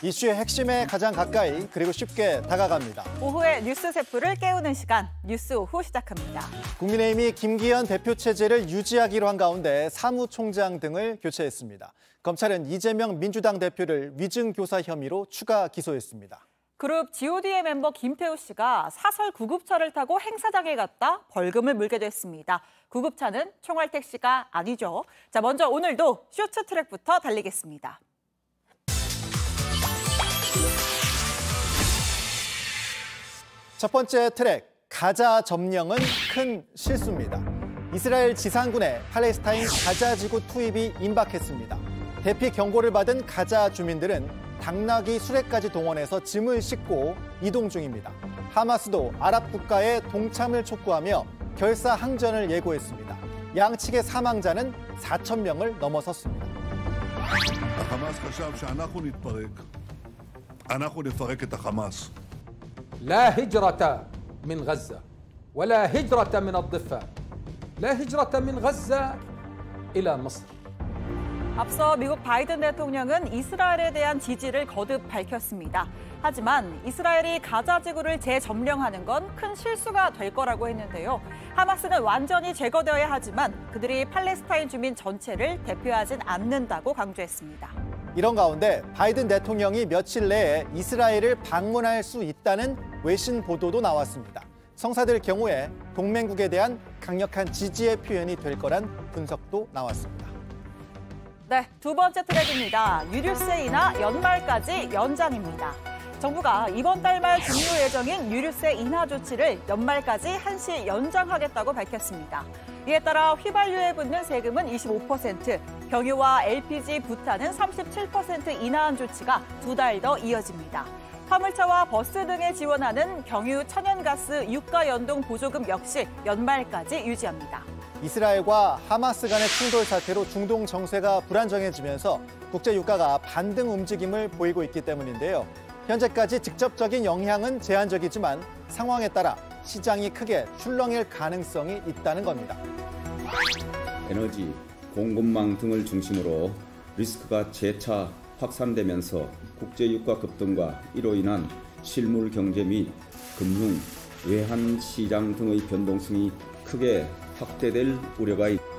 이슈의 핵심에 가장 가까이 그리고 쉽게 다가갑니다. 오후에 뉴스 세포를 깨우는 시간, 뉴스 오후 시작합니다. 국민의힘이 김기현 대표 체제를 유지하기로 한 가운데 사무총장 등을 교체했습니다. 검찰은 이재명 민주당 대표를 위증교사 혐의로 추가 기소했습니다. 그룹 GOD의 멤버 김태우 씨가 사설 구급차를 타고 행사장에 갔다 벌금을 물게 됐습니다. 구급차는 총알 택시가 아니죠. 자, 먼저 오늘도 쇼트트랙부터 달리겠습니다. 첫 번째 트랙, 가자 점령은 큰 실수입니다. 이스라엘 지상군의 팔레스타인 가자 지구 투입이 임박했습니다. 대피 경고를 받은 가자 주민들은 당나귀 수레까지 동원해서 짐을 싣고 이동 중입니다. 하마스도 아랍 국가의 동참을 촉구하며 결사 항전을 예고했습니다. 양측의 사망자는 4천 명을 넘어섰습니다. החמאס חשב שאנחנו נתפרק. אנחנו נפרק את החמאס. لا هجرة من غزة ولا هجرة من الضفة لا هجرة من غزة إلى مصر. 앞서 미국 바이든 대통령은 이스라엘에 대한 지지를 거듭 밝혔습니다. 하지만 이스라엘이 가자 지구를 재점령하는 건 큰 실수가 될 거라고 했는데요. 하마스는 완전히 제거되어야 하지만 그들이 팔레스타인 주민 전체를 대표하진 않는다고 강조했습니다. 이런 가운데 바이든 대통령이 며칠 내에 이스라엘을 방문할 수 있다는 외신 보도도 나왔습니다. 성사될 경우에 동맹국에 대한 강력한 지지의 표현이 될 거란 분석도 나왔습니다. 네, 두 번째 트랙입니다. 유류세 인하 연말까지 연장입니다. 정부가 이번 달 말 종료 예정인 유류세 인하 조치를 연말까지 한시 연장하겠다고 밝혔습니다. 이에 따라 휘발유에 붙는 세금은 25%, 경유와 LPG 부탄은 37% 인하한 조치가 두 달 더 이어집니다. 화물차와 버스 등에 지원하는 경유 천연가스 유가 연동 보조금 역시 연말까지 유지합니다. 이스라엘과 하마스 간의 충돌 사태로 중동 정세가 불안정해지면서 국제 유가가 반등 움직임을 보이고 있기 때문인데요. 현재까지 직접적인 영향은 제한적이지만 상황에 따라 시장이 크게 출렁일 가능성이 있다는 겁니다. 에너지, 공급망 등을 중심으로 리스크가 재차 확산되면서 국제 유가 급등과 이로 인한 실물 경제 및 금융, 외환 시장 등의 변동성이 크게 확대될 우려가 있습니다.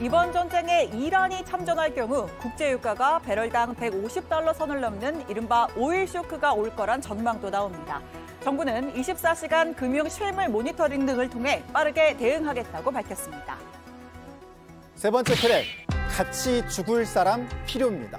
이번 전쟁에 이란이 참전할 경우 국제 유가가 배럴당 $150 선을 넘는 이른바 오일 쇼크가 올 거란 전망도 나옵니다. 정부는 24시간 금융 실물 모니터링 등을 통해 빠르게 대응하겠다고 밝혔습니다. 세 번째 트랙, 같이 죽을 사람 필요입니다.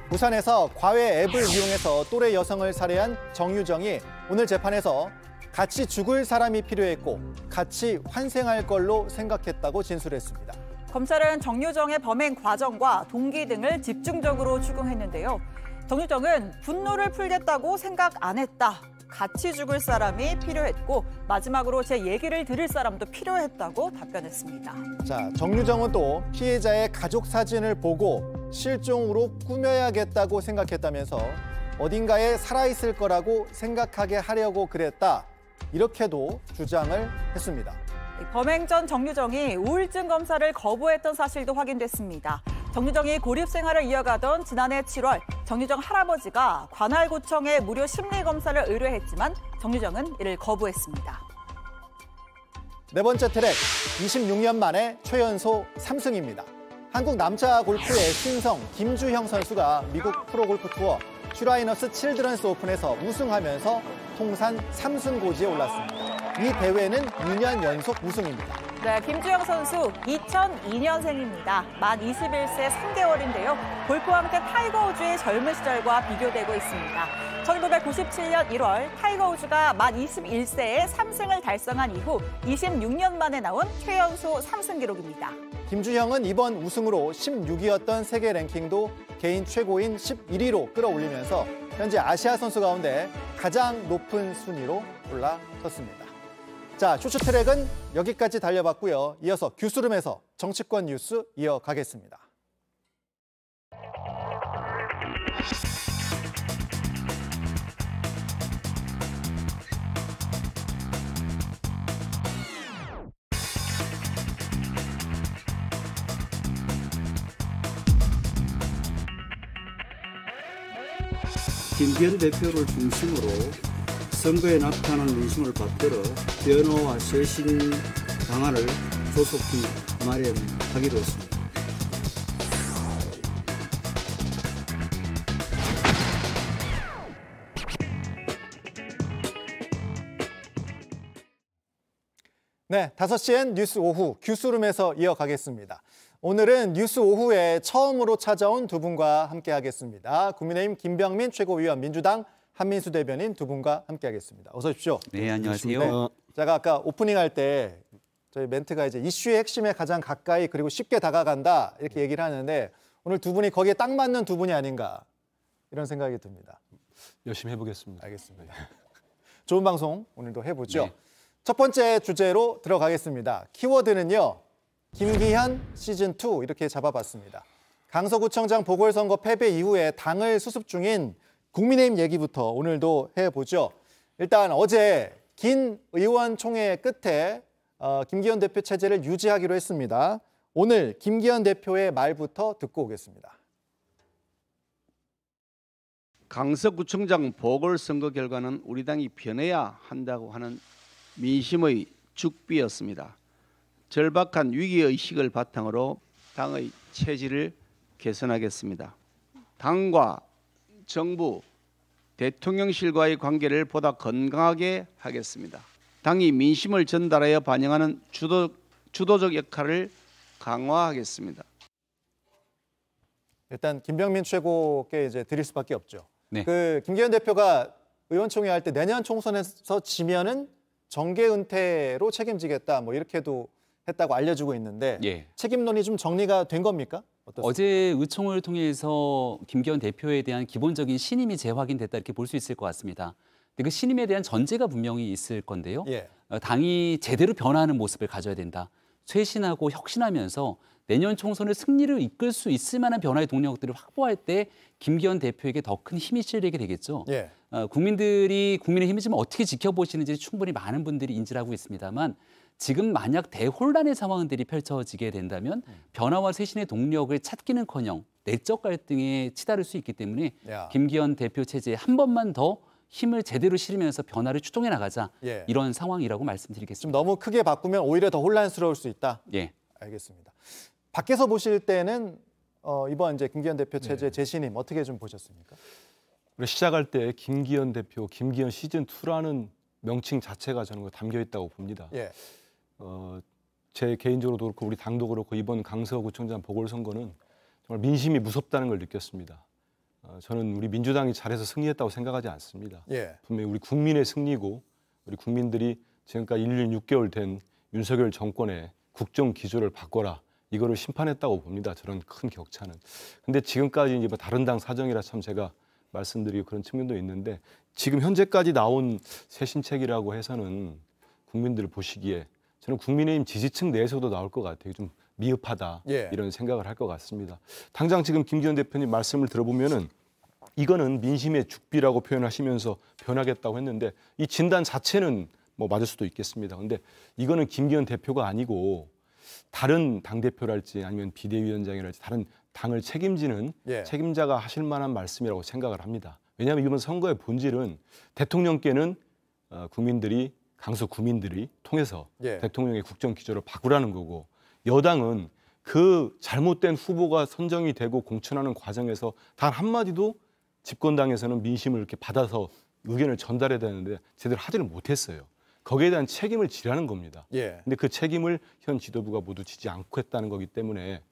부산에서 과외 앱을 이용해서 또래 여성을 살해한 정유정이 오늘 재판에서 같이 죽을 사람이 필요했고 같이 환생할 걸로 생각했다고 진술했습니다. 검찰은 정유정의 범행 과정과 동기 등을 집중적으로 추궁했는데요. 정유정은 분노를 풀겠다고 생각 안 했다. 같이 죽을 사람이 필요했고 마지막으로 제 얘기를 들을 사람도 필요했다고 답변했습니다. 자, 정유정은 또 피해자의 가족 사진을 보고 실종으로 꾸며야겠다고 생각했다면서 어딘가에 살아있을 거라고 생각하게 하려고 그랬다. 이렇게도 주장을 했습니다. 범행 전 정유정이 우울증 검사를 거부했던 사실도 확인됐습니다. 정유정이 고립 생활을 이어가던 지난해 7월 정유정 할아버지가 관할구청에 무료 심리검사를 의뢰했지만 정유정은 이를 거부했습니다. 네 번째 트랙, 26년 만에 최연소 3승입니다. 한국 남자 골프의 신성 김주형 선수가 미국 프로골프 투어 슈라이너스 칠드런스 오픈에서 우승하면서 통산 3승 고지에 올랐습니다. 이 대회는 2년 연속 우승입니다. 네, 김주영 선수 2002년생입니다. 만 21세 3개월인데요. 골프 왕태 타이거 우즈의 젊은 시절과 비교되고 있습니다. 1997년 1월 타이거 우즈가 만 21세에 3승을 달성한 이후 26년 만에 나온 최연소 3승 기록입니다. 김주형은 이번 우승으로 16위였던 세계 랭킹도 개인 최고인 11위로 끌어올리면서 현재 아시아 선수 가운데 가장 높은 순위로 올라섰습니다. 자, 쇼츠트랙은 여기까지 달려봤고요. 이어서 규스룸에서 정치권 뉴스 이어가겠습니다. 김기현 대표를 중심으로 선거에 나타난 민심을 받들어 변호와 쇄신 방안을 조속히 마련하기로 했습니다. 네, 5시엔 뉴스 오후 규스룸에서 이어가겠습니다. 오늘은 뉴스 오후에 처음으로 찾아온 두 분과 함께하겠습니다. 국민의힘 김병민 최고위원, 민주당 한민수 대변인 두 분과 함께하겠습니다. 어서 오십시오. 네, 안녕하세요. 네, 제가 아까 오프닝할 때 저희 멘트가 이제 이슈의 핵심에 가장 가까이 그리고 쉽게 다가간다 이렇게 얘기를 하는데 오늘 두 분이 거기에 딱 맞는 두 분이 아닌가 이런 생각이 듭니다. 열심히 해보겠습니다. 알겠습니다. 좋은 방송 오늘도 해보죠. 네. 첫 번째 주제로 들어가겠습니다. 키워드는요. 김기현 시즌2 이렇게 잡아봤습니다. 강서구청장 보궐선거 패배 이후에 당을 수습 중인 국민의힘 얘기부터 오늘도 해보죠. 일단 어제 긴 의원총회 끝에 김기현 대표 체제를 유지하기로 했습니다. 오늘 김기현 대표의 말부터 듣고 오겠습니다. 강서구청장 보궐선거 결과는 우리 당이 변해야 한다고 하는 민심의 죽비였습니다. 절박한 위기의식을 바탕으로 당의 체질을 개선하겠습니다. 당과 정부, 대통령실과의 관계를 보다 건강하게 하겠습니다. 당이 민심을 전달하여 반영하는 주도적 역할을 강화하겠습니다. 일단 김병민 최고께 이제 드릴 수밖에 없죠. 네. 그 김기현 대표가 의원총회 할 때 내년 총선에서 지면은 정계 은퇴로 책임지겠다 뭐 이렇게도 했다고 알려지고 있는데 예. 책임론이 좀 정리가 된 겁니까? 어떻습니까? 어제 의총을 통해서 김기현 대표에 대한 기본적인 신임이 재확인됐다 이렇게 볼 수 있을 것 같습니다. 근데 그 신임에 대한 전제가 분명히 있을 건데요. 예. 당이 제대로 변화하는 모습을 가져야 된다. 쇄신하고 혁신하면서 내년 총선을 승리를 이끌 수 있을 만한 변화의 동력들을 확보할 때 김기현 대표에게 더 큰 힘이 실리게 되겠죠. 예. 국민들이 국민의힘을 지금 어떻게 지켜보시는지 충분히 많은 분들이 인지를 하고 있습니다만 지금 만약 대혼란의 상황들이 펼쳐지게 된다면 변화와 쇄신의 동력을 찾기는커녕 내적 갈등에 치달을 수 있기 때문에 야. 김기현 대표 체제에 한 번만 더 힘을 제대로 실으면서 변화를 추동해 나가자 예. 이런 상황이라고 좀 말씀드리겠습니다. 너무 크게 바꾸면 오히려 더 혼란스러울 수 있다. 예. 알겠습니다. 밖에서 보실 때는 이번 이제 김기현 대표 체제 재신임 어떻게 좀 보셨습니까? 우리 시작할 때 김기현 대표, 김기현 시즌2라는 명칭 자체가 저는 담겨 있다고 봅니다. 예. 제 개인적으로도 그렇고 우리 당도 그렇고 이번 강서구청장 보궐선거는 정말 민심이 무섭다는 걸 느꼈습니다. 저는 우리 민주당이 잘해서 승리했다고 생각하지 않습니다. 예. 분명히 우리 국민의 승리고 우리 국민들이 지금까지 1년 6개월 된 윤석열 정권의 국정 기조를 바꿔라. 이거를 심판했다고 봅니다. 저런 큰 격차는. 근데 지금까지 이제 뭐 다른 당 사정이라 참 제가 말씀드리고 그런 측면도 있는데 지금 현재까지 나온 쇄신책이라고 해서는 국민들을 보시기에 저는 국민의힘 지지층 내에서도 나올 것 같아요. 좀 미흡하다 예. 이런 생각을 할 것 같습니다. 당장 지금 김기현 대표님 말씀을 들어보면은 이거는 민심의 죽비라고 표현하시면서 변하겠다고 했는데 이 진단 자체는 뭐 맞을 수도 있겠습니다. 근데 이거는 김기현 대표가 아니고 다른 당대표랄지 아니면 비대위원장이랄지 다른 당을 책임지는 예. 책임자가 하실 만한 말씀이라고 생각을 합니다. 왜냐하면 이번 선거의 본질은 대통령께는 국민들이 강서 구민들이 통해서 예. 대통령의 국정 기조를 바꾸라는 거고 여당은 그 잘못된 후보가 선정이 되고 공천하는 과정에서 단 한마디도 집권당에서는 민심을 이렇게 받아서 의견을 전달해야 되는데 제대로 하지를 못했어요. 거기에 대한 책임을 지라는 겁니다. 예. 근데 그 책임을 현 지도부가 모두 지지 않고 했다는 거기 때문에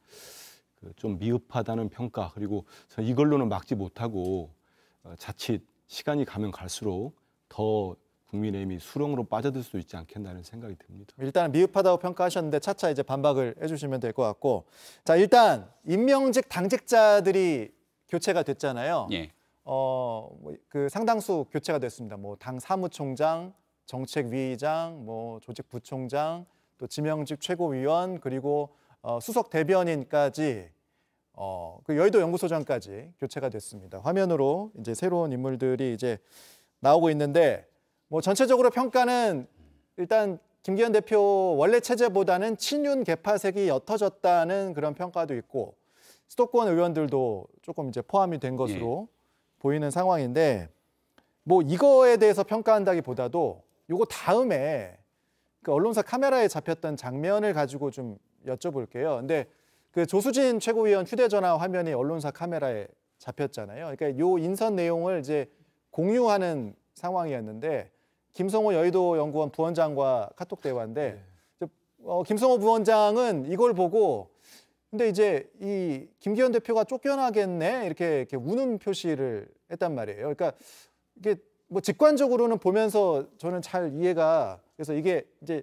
좀 미흡하다는 평가 그리고 저는 이걸로는 막지 못하고 자칫 시간이 가면 갈수록 더 국민의힘이 수렁으로 빠져들 수도 있지 않겠나는 생각이 듭니다. 일단 미흡하다고 평가하셨는데 차차 이제 반박을 해주시면 될 것 같고, 자 일단 임명직 당직자들이 교체가 됐잖아요. 예. 그 상당수 교체가 됐습니다. 뭐 당 사무총장, 정책위의장, 뭐 조직부총장, 또 지명직 최고위원 그리고 수석 대변인까지 그 여의도 연구소장까지 교체가 됐습니다. 화면으로 이제 새로운 인물들이 이제 나오고 있는데 뭐 전체적으로 평가는 일단 김기현 대표 원래 체제보다는 친윤 계파색이 옅어졌다는 그런 평가도 있고 수도권 의원들도 조금 이제 포함이 된 것으로 보이는 상황인데 뭐 이거에 대해서 평가한다기보다도 요거 다음에 그 언론사 카메라에 잡혔던 장면을 가지고 좀 여쭤볼게요. 근데 그 조수진 최고위원 휴대전화 화면이 언론사 카메라에 잡혔잖아요. 그러니까 요 인선 내용을 이제 공유하는 상황이었는데 김성호 여의도 연구원 부원장과 카톡 대화인데 김성호 부원장은 이걸 보고 근데 이제 이 김기현 대표가 쫓겨나겠네 이렇게 우는 표시를 했단 말이에요. 그러니까 이게 뭐 직관적으로는 보면서 저는 잘 이해가 그래서 이게 이제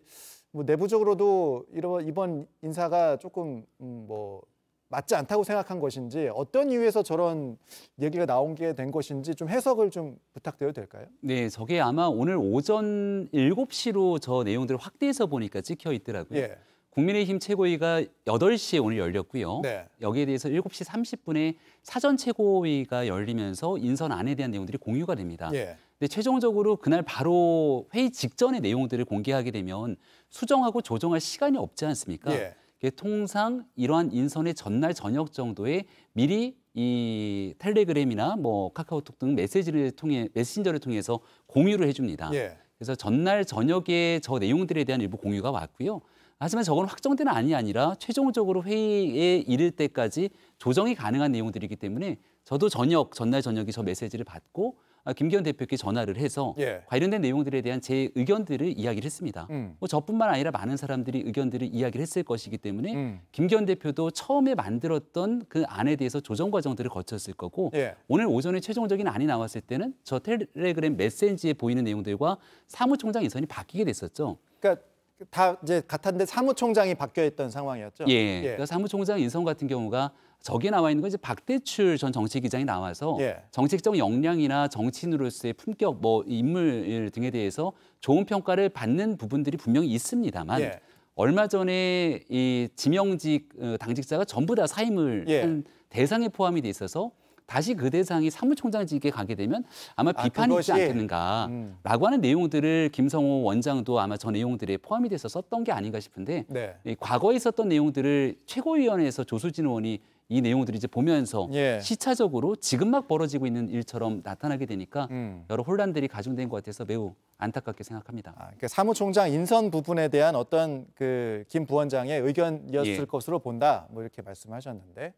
뭐 내부적으로도 이번 인사가 조금 뭐 맞지 않다고 생각한 것인지 어떤 이유에서 저런 얘기가 나온 게 된 것인지 좀 해석을 좀 부탁드려도 될까요? 네, 저게 아마 오늘 오전 7시로 저 내용들을 확대해서 보니까 찍혀 있더라고요. 예. 국민의힘 최고위가 8시에 오늘 열렸고요. 네. 여기에 대해서 7시 30분에 사전 최고위가 열리면서 인선안에 대한 내용들이 공유가 됩니다. 예. 근데 최종적으로 그날 바로 회의 직전의 내용들을 공개하게 되면 수정하고 조정할 시간이 없지 않습니까? 예. 통상 이러한 인선의 전날 저녁 정도에 미리 이 텔레그램이나 뭐 카카오톡 등 메신저를 통해서 공유를 해줍니다. 예. 그래서 전날 저녁에 저 내용들에 대한 일부 공유가 왔고요. 하지만 저건 확정된 안이 아니라 최종적으로 회의에 이를 때까지 조정이 가능한 내용들이기 때문에 저도 전날 저녁에 저 메시지를 받고 김기현 대표께 전화를 해서 예. 관련된 내용들에 대한 제 의견들을 이야기를 했습니다. 뭐 저뿐만 아니라 많은 사람들이 의견들을 이야기를 했을 것이기 때문에 김기현 대표도 처음에 만들었던 그 안에 대해서 조정 과정들을 거쳤을 거고 예. 오늘 오전에 최종적인 안이 나왔을 때는 저 텔레그램 메시지에 보이는 내용들과 사무총장 인선이 바뀌게 됐었죠. 그러니까 다 이제 같은데 사무총장이 바뀌어 있던 상황이었죠. 예. 그러니까 사무총장 인선 같은 경우가 저기에 나와 있는 건 이제 박대출 전 정치기장이 나와서 예. 정책적 역량이나 정치인으로서의 품격, 뭐 인물 등에 대해서 좋은 평가를 받는 부분들이 분명히 있습니다만 예. 얼마 전에 이 지명직 당직자가 전부 다 사임을 예. 한 대상에 포함이 돼 있어서 다시 그 대상이 사무총장직에 가게 되면 아마 비판이 있지 않겠는가라고 하는 내용들을 김성호 원장도 아마 저 내용들에 포함이 돼서 썼던 게 아닌가 싶은데 네. 과거에 있었던 내용들을 최고위원회에서 조수진 의원이 이 내용들을 이제 보면서 예. 시차적으로 지금 막 벌어지고 있는 일처럼 나타나게 되니까 여러 혼란들이 가중된 것 같아서 매우 안타깝게 생각합니다. 그러니까 사무총장 인선 부분에 대한 어떤 그 김 부원장의 의견이었을 예. 것으로 본다. 뭐 이렇게 말씀하셨는데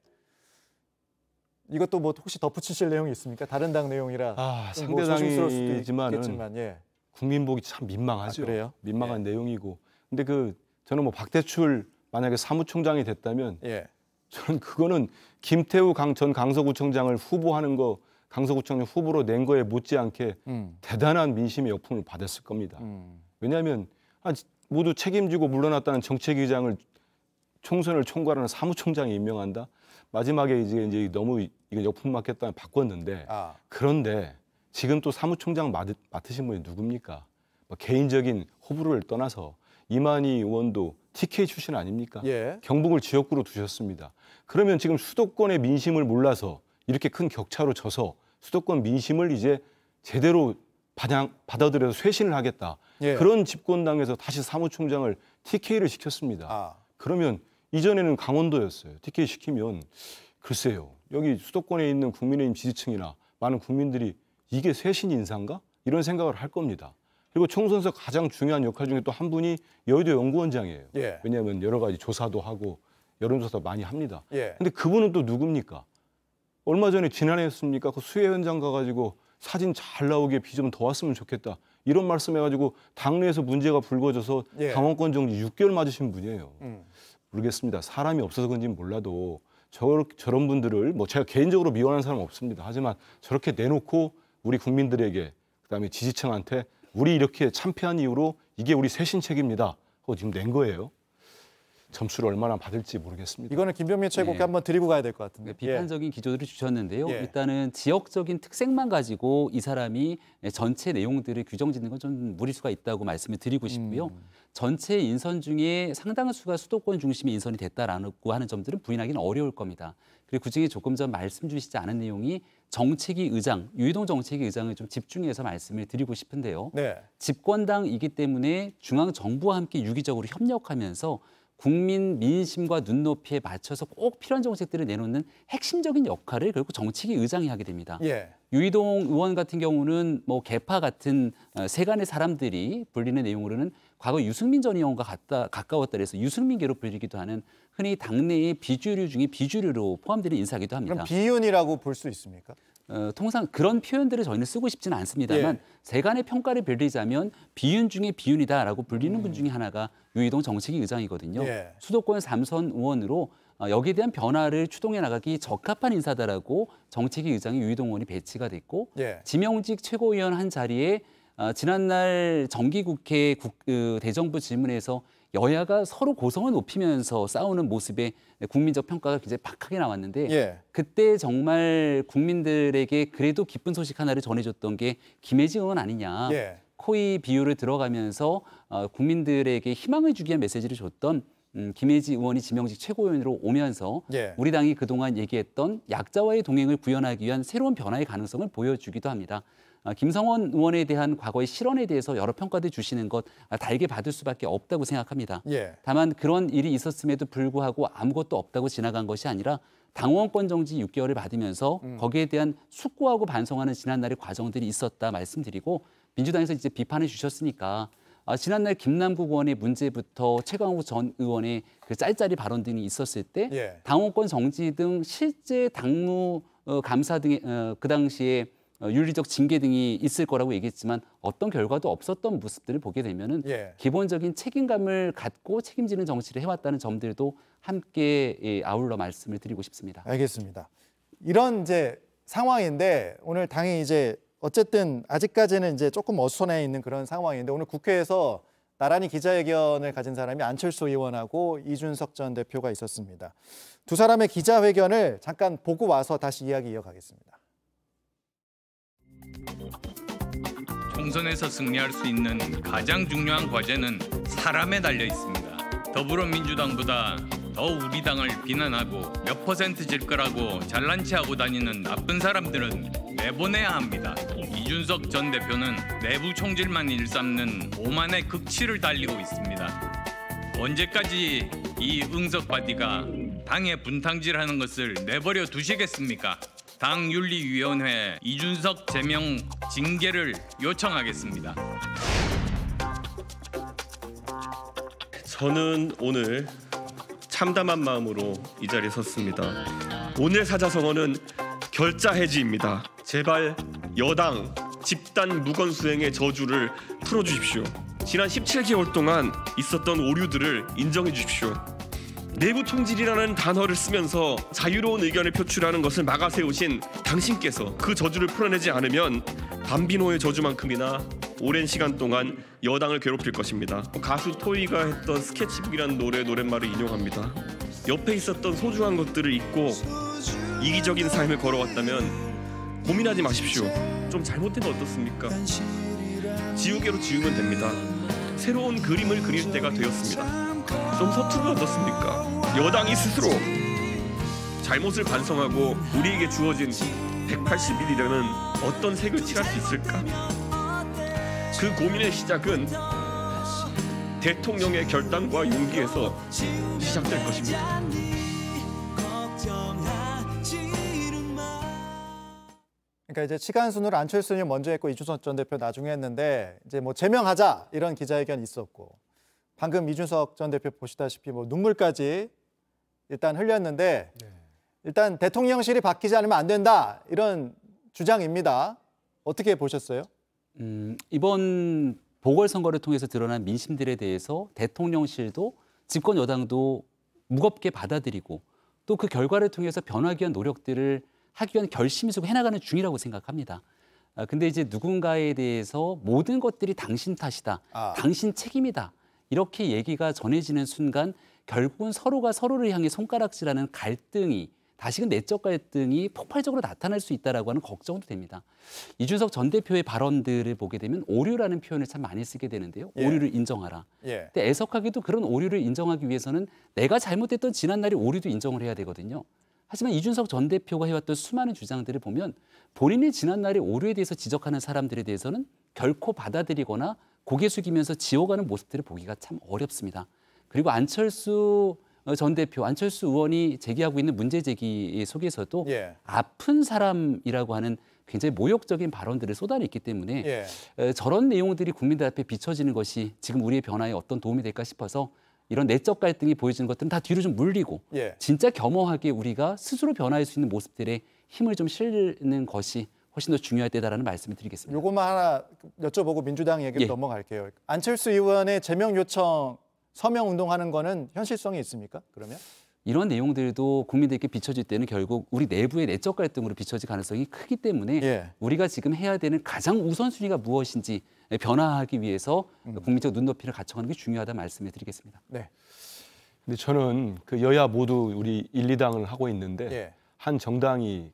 이것도 뭐 혹시 덧붙이실 내용이 있습니까? 다른 당 내용이라 좀 상대당이지만은 예. 국민복이 참 민망하죠. 그래요? 민망한 내용이고. 근데 저는 뭐 박대출 만약에 사무총장이 됐다면 예. 저는 그거는 김태우 전 강서구청장을 후보하는 거 강서구청장 후보로 낸 거에 못지않게 대단한 민심의 역풍을 받았을 겁니다. 왜냐하면 모두 책임지고 물러났다는 정책위장을 총선을 총괄하는 사무총장이 임명한다. 마지막에 이제 너무 이거 역풍 맞겠다 바꿨는데 그런데 지금 또 사무총장 맡으신 분이 누굽니까? 뭐 개인적인 호불호를 떠나서 이만희 의원도 TK 출신 아닙니까? 예. 경북을 지역구로 두셨습니다. 그러면 지금 수도권의 민심을 몰라서 이렇게 큰 격차로 져서 수도권 민심을 이제 제대로 받아들여서 쇄신을 하겠다. 예. 그런 집권당에서 다시 사무총장을 TK를 시켰습니다. 그러면 이전에는 강원도였어요. TK 시키면 글쎄요. 여기 수도권에 있는 국민의힘 지지층이나 많은 국민들이 이게 쇄신 인사인가? 이런 생각을 할 겁니다. 그리고 총선에서 가장 중요한 역할 중에 또 한 분이 여의도 연구원장이에요. 예. 왜냐하면 여러 가지 조사도 하고 여론조사도 많이 합니다. 예. 근데 그분은 또 누굽니까? 얼마 전에 지난해였습니까? 그 수해 현장 가가지고 사진 잘 나오게 비 좀 더 왔으면 좋겠다. 이런 말씀해가지고 당내에서 문제가 불거져서 예. 당원권 정지 6개월 맞으신 분이에요. 모르겠습니다. 사람이 없어서 그런지는 몰라도 저런 분들을 뭐 제가 개인적으로 미워하는 사람은 없습니다. 하지만 저렇게 내놓고 우리 국민들에게 그다음에 지지층한테 우리 이렇게 참패한 이유로 이게 우리 쇄신책입니다. 그거 지금 낸 거예요. 점수를 얼마나 받을지 모르겠습니다. 이거는 김병민 최고께 네. 한번 드리고 가야 될 것 같은데. 비판적인 기조들을 주셨는데요. 예. 일단은 지역적인 특색만 가지고 이 사람이 전체 내용들을 규정짓는 건 좀 무리수가 있다고 말씀을 드리고 싶고요. 전체 인선 중에 상당수가 수도권 중심의 인선이 됐다라고 하는 점들은 부인하기는 어려울 겁니다. 그리고 그중에 조금 전 말씀 주시지 않은 내용이 정책위 의장, 유이동 정책위 의장을 좀 집중해서 말씀을 드리고 싶은데요. 네. 집권당이기 때문에 중앙정부와 함께 유기적으로 협력하면서 국민 민심과 눈높이에 맞춰서 꼭 필요한 정책들을 내놓는 핵심적인 역할을 결국 정책위 의장이 하게 됩니다. 예. 유이동 의원 같은 경우는 뭐 개파 같은 세간의 사람들이 불리는 내용으로는 과거 유승민 전 의원과 가까웠다 그래서 유승민계로 불리기도 하는 흔히 당내의 비주류 중에 비주류로 포함되는 인사기도 합니다. 그럼 비윤이라고 볼 수 있습니까? 통상 그런 표현들을 저희는 쓰고 싶지는 않습니다만 예. 세간의 평가를 빌리자면 비윤 중에 비윤이다라고 불리는 분 중에 하나가 유이동 정책위 의장이거든요. 예. 수도권 3선 의원으로 여기에 대한 변화를 추동해 나가기 적합한 인사다라고 정책위 의장이 유이동 의원이 배치가 됐고 예. 지명직 최고위원 한 자리에 지난날 정기국회 대정부 질문에서 여야가 서로 고성을 높이면서 싸우는 모습에 국민적 평가가 굉장히 박하게 나왔는데 예. 그때 정말 국민들에게 그래도 기쁜 소식 하나를 전해줬던 게 김혜지 의원 아니냐. 예. 코의 비유를 들어가면서 국민들에게 희망을 주기 위한 메시지를 줬던 김혜지 의원이 지명직 최고위원으로 오면서 예. 우리 당이 그동안 얘기했던 약자와의 동행을 구현하기 위한 새로운 변화의 가능성을 보여주기도 합니다. 김성원 의원에 대한 과거의 실언에 대해서 여러 평가들 주시는 것 달게 받을 수밖에 없다고 생각합니다. 예. 다만 그런 일이 있었음에도 불구하고 아무것도 없다고 지나간 것이 아니라 당원권 정지 6개월을 받으면서 거기에 대한 숙고하고 반성하는 지난날의 과정들이 있었다 말씀드리고 민주당에서 이제 비판을 주셨으니까 지난날 김남국 의원의 문제부터 최강욱 전 의원의 그 짤짤이 발언 등이 있었을 때 예. 당원권 정지 등 실제 당무 감사 등의 그 당시에 윤리적 징계 등이 있을 거라고 얘기했지만 어떤 결과도 없었던 모습들을 보게 되면은 예. 기본적인 책임감을 갖고 책임지는 정치를 해왔다는 점들도 함께 아울러 말씀을 드리고 싶습니다. 알겠습니다. 이런 이제 상황인데 오늘 당이 이제 어쨌든 아직까지는 이제 조금 어수선해 있는 그런 상황인데 오늘 국회에서 나란히 기자회견을 가진 사람이 안철수 의원하고 이준석 전 대표가 있었습니다. 두 사람의 기자회견을 잠깐 보고 와서 다시 이야기 이어가겠습니다. 총선에서 승리할 수 있는 가장 중요한 과제는 사람에 달려 있습니다. 더불어민주당보다 더 우리 당을 비난하고 몇 퍼센트 질 거라고 잘난 체하고 다니는 나쁜 사람들은 내보내야 합니다. 이준석 전 대표는 내부 총질만 일삼는 오만의 극치를 달리고 있습니다. 언제까지 이 응석바디가 당의 분탕질하는 것을 내버려 두시겠습니까? 당윤리위원회 이준석 제명 징계를 요청하겠습니다. 저는 오늘 참담한 마음으로 이 자리에 섰습니다. 오늘 사자성어는 결자 해지입니다. 제발 여당 집단 무건수행의 저주를 풀어주십시오. 지난 17개월 동안 있었던 오류들을 인정해 주십시오. 내부 총질이라는 단어를 쓰면서 자유로운 의견을 표출하는 것을 막아세우신 당신께서 그 저주를 풀어내지 않으면 밤비노의 저주만큼이나 오랜 시간 동안 여당을 괴롭힐 것입니다. 가수 토이가 했던 스케치북이라는 노랫말을 인용합니다. 옆에 있었던 소중한 것들을 잊고 이기적인 삶을 걸어왔다면 고민하지 마십시오. 좀 잘못된 거 어떻습니까? 지우개로 지우면 됩니다. 새로운 그림을 그릴 때가 되었습니다. 좀 서투르면 어떻습니까? 여당이 스스로 잘못을 반성하고 우리에게 주어진 180일이라는 어떤 색을 칠할 수 있을까? 그 고민의 시작은 대통령의 결단과 용기에서 시작될 것입니다. 그러니까 이제 시간 순으로 안철수 의원 먼저 했고 이준석 전 대표 나중에 했는데 이제 뭐 제명하자 이런 기자회견이 있었고 방금 이준석 전 대표 보시다시피 뭐 눈물까지 일단 흘렸는데 일단 대통령실이 바뀌지 않으면 안 된다 이런 주장입니다. 어떻게 보셨어요? 이번 보궐선거를 통해서 드러난 민심들에 대해서 대통령실도 집권 여당도 무겁게 받아들이고 또 그 결과를 통해서 변화하기 위한 노력들을 하기 위한 결심이 속 해나가는 중이라고 생각합니다. 근데 이제 누군가에 대해서 모든 것들이 당신 탓이다, 당신 책임이다 이렇게 얘기가 전해지는 순간 결국은 서로가 서로를 향해 손가락질하는 갈등이 다시금 내적 갈등이 폭발적으로 나타날 수 있다라고 하는 걱정도 됩니다. 이준석 전 대표의 발언들을 보게 되면 오류라는 표현을 참 많이 쓰게 되는데요. 오류를 인정하라. 근데 애석하게도 그런 오류를 인정하기 위해서는 내가 잘못했던 지난날의 오류도 인정을 해야 되거든요. 하지만 이준석 전 대표가 해왔던 수많은 주장들을 보면 본인이 지난날의 오류에 대해서 지적하는 사람들에 대해서는 결코 받아들이거나 고개 숙이면서 지워가는 모습들을 보기가 참 어렵습니다. 그리고 안철수 전 대표, 안철수 의원이 제기하고 있는 문제 제기 속에서도 예. 아픈 사람이라고 하는 굉장히 모욕적인 발언들을 쏟아냈기 때문에 저런 내용들이 국민들 앞에 비춰지는 것이 지금 우리의 변화에 어떤 도움이 될까 싶어서 이런 내적 갈등이 보여지는 것들은 다 뒤로 좀 물리고 진짜 겸허하게 우리가 스스로 변화할 수 있는 모습들에 힘을 좀 실는 것이 훨씬 더 중요할 때다라는 말씀을 드리겠습니다. 요것만 하나 여쭤보고 민주당 얘기로 예. 넘어갈게요. 안철수 의원의 제명 요청 서명 운동하는 거는 현실성이 있습니까? 그러면? 이런 내용들도 국민들께 비춰질 때는 결국 우리 내부의 내적 갈등으로 비춰질 가능성이 크기 때문에 우리가 지금 해야 되는 가장 우선순위가 무엇인지 변화하기 위해서 국민적 눈높이를 갖춰가는 게 중요하다 말씀을 드리겠습니다. 네. 근데 저는 그 여야 모두 우리 1, 2당을 하고 있는데 한 정당이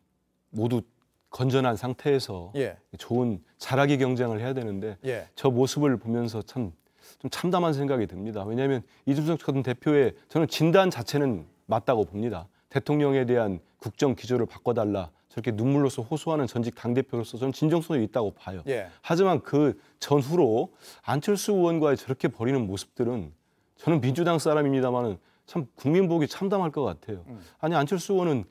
모두 건전한 상태에서 좋은 잘하기 경쟁을 해야 되는데 저 모습을 보면서 참 좀 참담한 생각이 듭니다. 왜냐하면 이준석 전 대표의 저는 진단 자체는 맞다고 봅니다. 대통령에 대한 국정 기조를 바꿔달라 저렇게 눈물로서 호소하는 전직 당대표로서 저는 진정성이 있다고 봐요. 하지만 그 전후로 안철수 의원과의 저렇게 벌이는 모습들은 저는 민주당 사람입니다만 참 국민 보기 참담할 것 같아요. 아니 안철수 의원은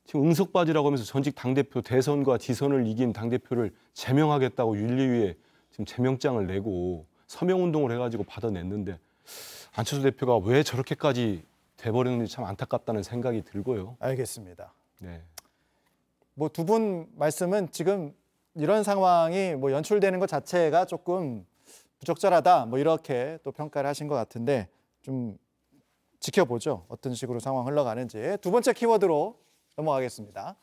지금 응석바지라고 하면서 전직 당대표 대선과 지선을 이긴 당대표를 제명하겠다고 윤리위에 지금 제명장을 내고 서명운동을 해가지고 받아냈는데 안철수 대표가 왜 저렇게까지 돼버렸는지 참 안타깝다는 생각이 들고요. 알겠습니다. 네. 뭐 두 분 말씀은 지금 이런 상황이 뭐 연출되는 것 자체가 조금 부적절하다 뭐 이렇게 또 평가를 하신 것 같은데 좀 지켜보죠. 어떤 식으로 상황 흘러가는지. 두 번째 키워드로 넘어가겠습니다.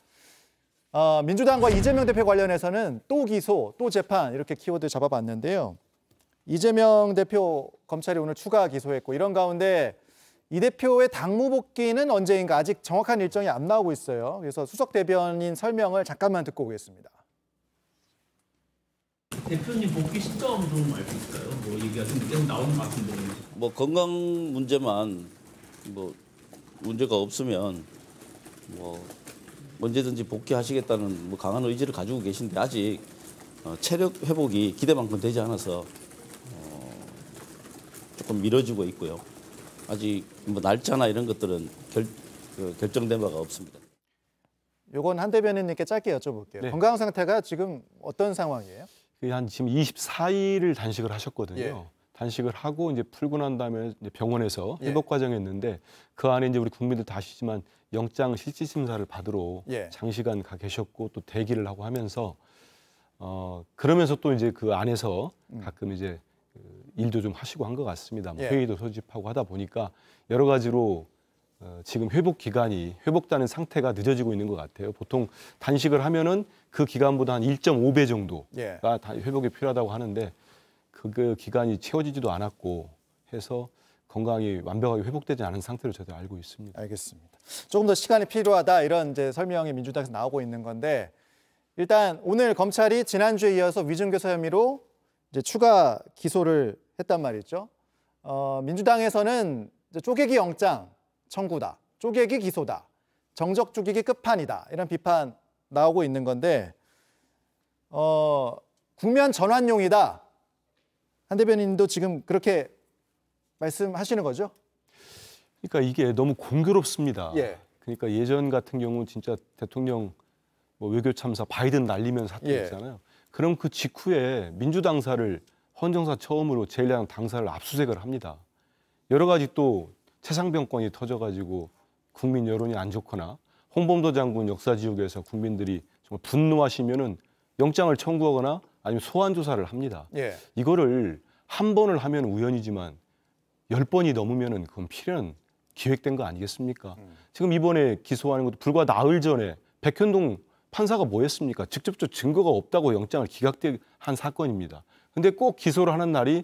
민주당과 이재명 대표 관련해서는 또 기소, 또 재판 이렇게 키워드 잡아봤는데요. 이재명 대표 검찰이 오늘 추가 기소했고 이런 가운데 이 대표의 당무 복귀는 언제인가 아직 정확한 일정이 안 나오고 있어요. 그래서 수석 대변인 설명을 잠깐만 듣고 오겠습니다. 대표님 복귀 시점 좀 알 수 있을까요? 뭐 얘기가 좀 계속 나오는 것 같은데. 뭐 건강 문제만 뭐 문제가 없으면 뭐 언제든지 복귀하시겠다는 뭐 강한 의지를 가지고 계신데 아직 체력 회복이 기대만큼 되지 않아서 조금 미뤄지고 있고요. 아직 뭐 날짜나 이런 것들은 결정된 바가 없습니다. 요건 한 대변인님께 짧게 여쭤볼게요. 네. 건강 상태가 지금 어떤 상황이에요? 한 지금 24일을 단식을 하셨거든요. 단식을 하고 이제 풀고 난 다음에 이제 병원에서 회복 과정이었는데 그 안에 이제 우리 국민들 다 아시지만 영장 실질 심사를 받으러 장시간 가 계셨고 또 대기를 하고 하면서 그러면서 또 이제 그 안에서 가끔 이제 일도 좀 하시고 한 것 같습니다. 뭐 회의도 소집하고 하다 보니까 여러 가지로 지금 회복되는 상태가 늦어지고 있는 것 같아요. 보통 단식을 하면은 그 기간보다 한 1.5배 정도가 회복이 필요하다고 하는데 그 기간이 채워지지도 않았고 해서 건강이 완벽하게 회복되지 않은 상태로 저도 알고 있습니다. 알겠습니다. 조금 더 시간이 필요하다 이런 이제 설명이 민주당에서 나오고 있는 건데 일단 오늘 검찰이 지난주에 이어서 위증교사 혐의로 이제 추가 기소를 했단 말이죠. 민주당에서는 이제 쪼개기 영장 청구다, 쪼개기 기소다, 정적 죽이기 끝판이다 이런 비판 나오고 있는 건데 국면 전환용이다. 한 대변인도 지금 그렇게 말씀하시는 거죠? 그러니까 이게 너무 공교롭습니다. 그러니까 예전 같은 경우 진짜 대통령 뭐 외교 참사 바이든 날리면 사태 있잖아요. 그럼 그 직후에 민주당사를 헌정사 처음으로 제1야당 당사를 압수수색을 합니다. 여러 가지 또 최상병권이 터져가지고 국민 여론이 안 좋거나 홍범도 장군 역사지옥에서 국민들이 정말 분노하시면은 영장을 청구하거나 아니면 소환 조사를 합니다. 이거를 한 번을 하면 우연이지만 10번이 넘으면은 그건 필연 기획된 거 아니겠습니까? 지금 이번에 기소하는 것도 불과 나흘 전에 백현동 판사가 뭐 했습니까? 직접적 증거가 없다고 영장을 기각한 사건입니다. 근데 꼭 기소를 하는 날이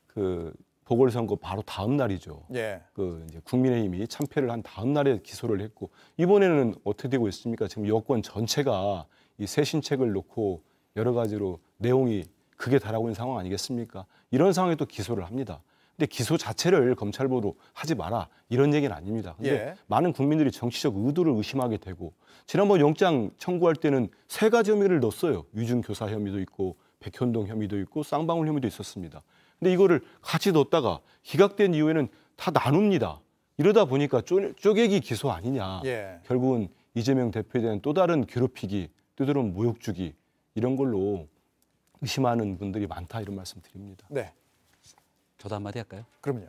그 보궐선거 바로 다음 날이죠. 그 이제 국민의힘이 참패를 한 다음 날에 기소를 했고 이번에는 어떻게 되고 있습니까? 지금 여권 전체가 이 쇄신책을 놓고 여러 가지로 내용이 극에 달하고 있는 상황 아니겠습니까? 이런 상황에 또 기소를 합니다. 근데 기소 자체를 검찰보도 하지 마라 이런 얘기는 아닙니다. 근데 많은 국민들이 정치적 의도를 의심하게 되고 지난번 영장 청구할 때는 3가지 혐의를 넣었어요. 위증교사 혐의도 있고 백현동 혐의도 있고 쌍방울 혐의도 있었습니다. 근데 이거를 같이 넣었다가 기각된 이후에는 다 나눕니다. 이러다 보니까 쪼개기 기소 아니냐. 예. 결국은 이재명 대표에 대한 또 다른 괴롭히기, 또 다른 모욕 주기 이런 걸로 의심하는 분들이 많다 이런 말씀 드립니다. 네. 저도 한마디 할까요? 그럼요.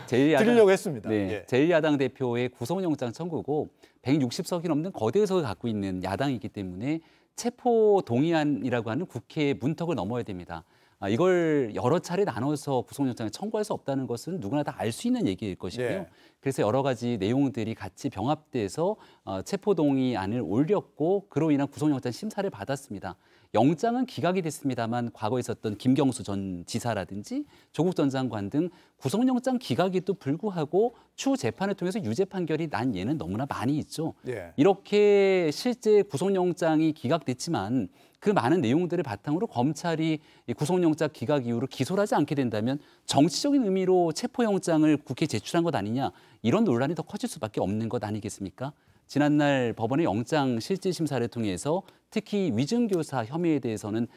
드리려고 했습니다. 네, 예. 제1야당 대표의 구속영장 청구고 160석이 넘는 거대 의석을 갖고 있는 야당이기 때문에 체포 동의안이라고 하는 국회의 문턱을 넘어야 됩니다. 이걸 여러 차례 나눠서 구속영장을 청구할 수 없다는 것은 누구나 다 알 수 있는 얘기일 것이고요. 예. 그래서 여러 가지 내용들이 같이 병합돼서 체포 동의안을 올렸고 그로 인한 구속영장 심사를 받았습니다. 영장은 기각이 됐습니다만 과거에 있었던 김경수 전 지사라든지 조국 전 장관 등 구속영장 기각에도 불구하고 추후 재판을 통해서 유죄 판결이 난 예는 너무나 많이 있죠. 예. 이렇게 실제 구속영장이 기각됐지만 그 많은 내용들을 바탕으로 검찰이 구속영장 기각 이후로 기소를 하지 않게 된다면 정치적인 의미로 체포영장을 국회에 제출한 것 아니냐 이런 논란이 더 커질 수밖에 없는 것 아니겠습니까? 지난날 법원의 영장 실질 심사를 통해서 특히 위증교사 혐의에 대해서는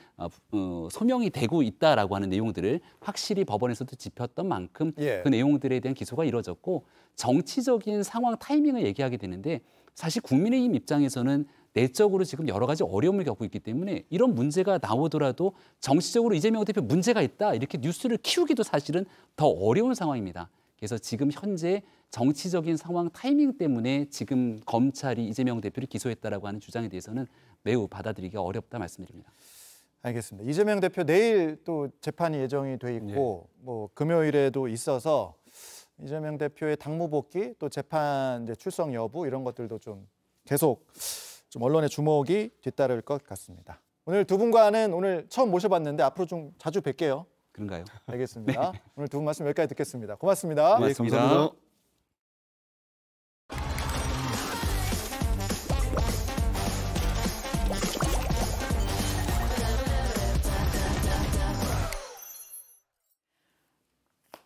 소명이 되고 있다라고 하는 내용들을 확실히 법원에서도 짚었던 만큼 예. 그 내용들에 대한 기소가 이뤄졌고 정치적인 상황 타이밍을 얘기하게 되는데 사실 국민의힘 입장에서는 내적으로 지금 여러 가지 어려움을 겪고 있기 때문에 이런 문제가 나오더라도 정치적으로 이재명 대표 문제가 있다 이렇게 뉴스를 키우기도 사실은 더 어려운 상황입니다. 그래서 지금 현재 정치적인 상황 타이밍 때문에 지금 검찰이 이재명 대표를 기소했다라고 하는 주장에 대해서는 매우 받아들이기가 어렵다 말씀드립니다. 알겠습니다. 이재명 대표 내일 또 재판이 예정이 돼 있고 뭐 금요일에도 있어서 이재명 대표의 당무 복귀 또 재판 이제 출석 여부 이런 것들도 좀 계속 좀 언론의 주목이 뒤따를 것 같습니다. 오늘 두 분과는 오늘 처음 모셔봤는데 앞으로 좀 자주 뵐게요. 그런가요? 알겠습니다. 네. 오늘 두 분 말씀 여기까지 듣겠습니다. 고맙습니다. 고맙습니다. 네, 감사합니다.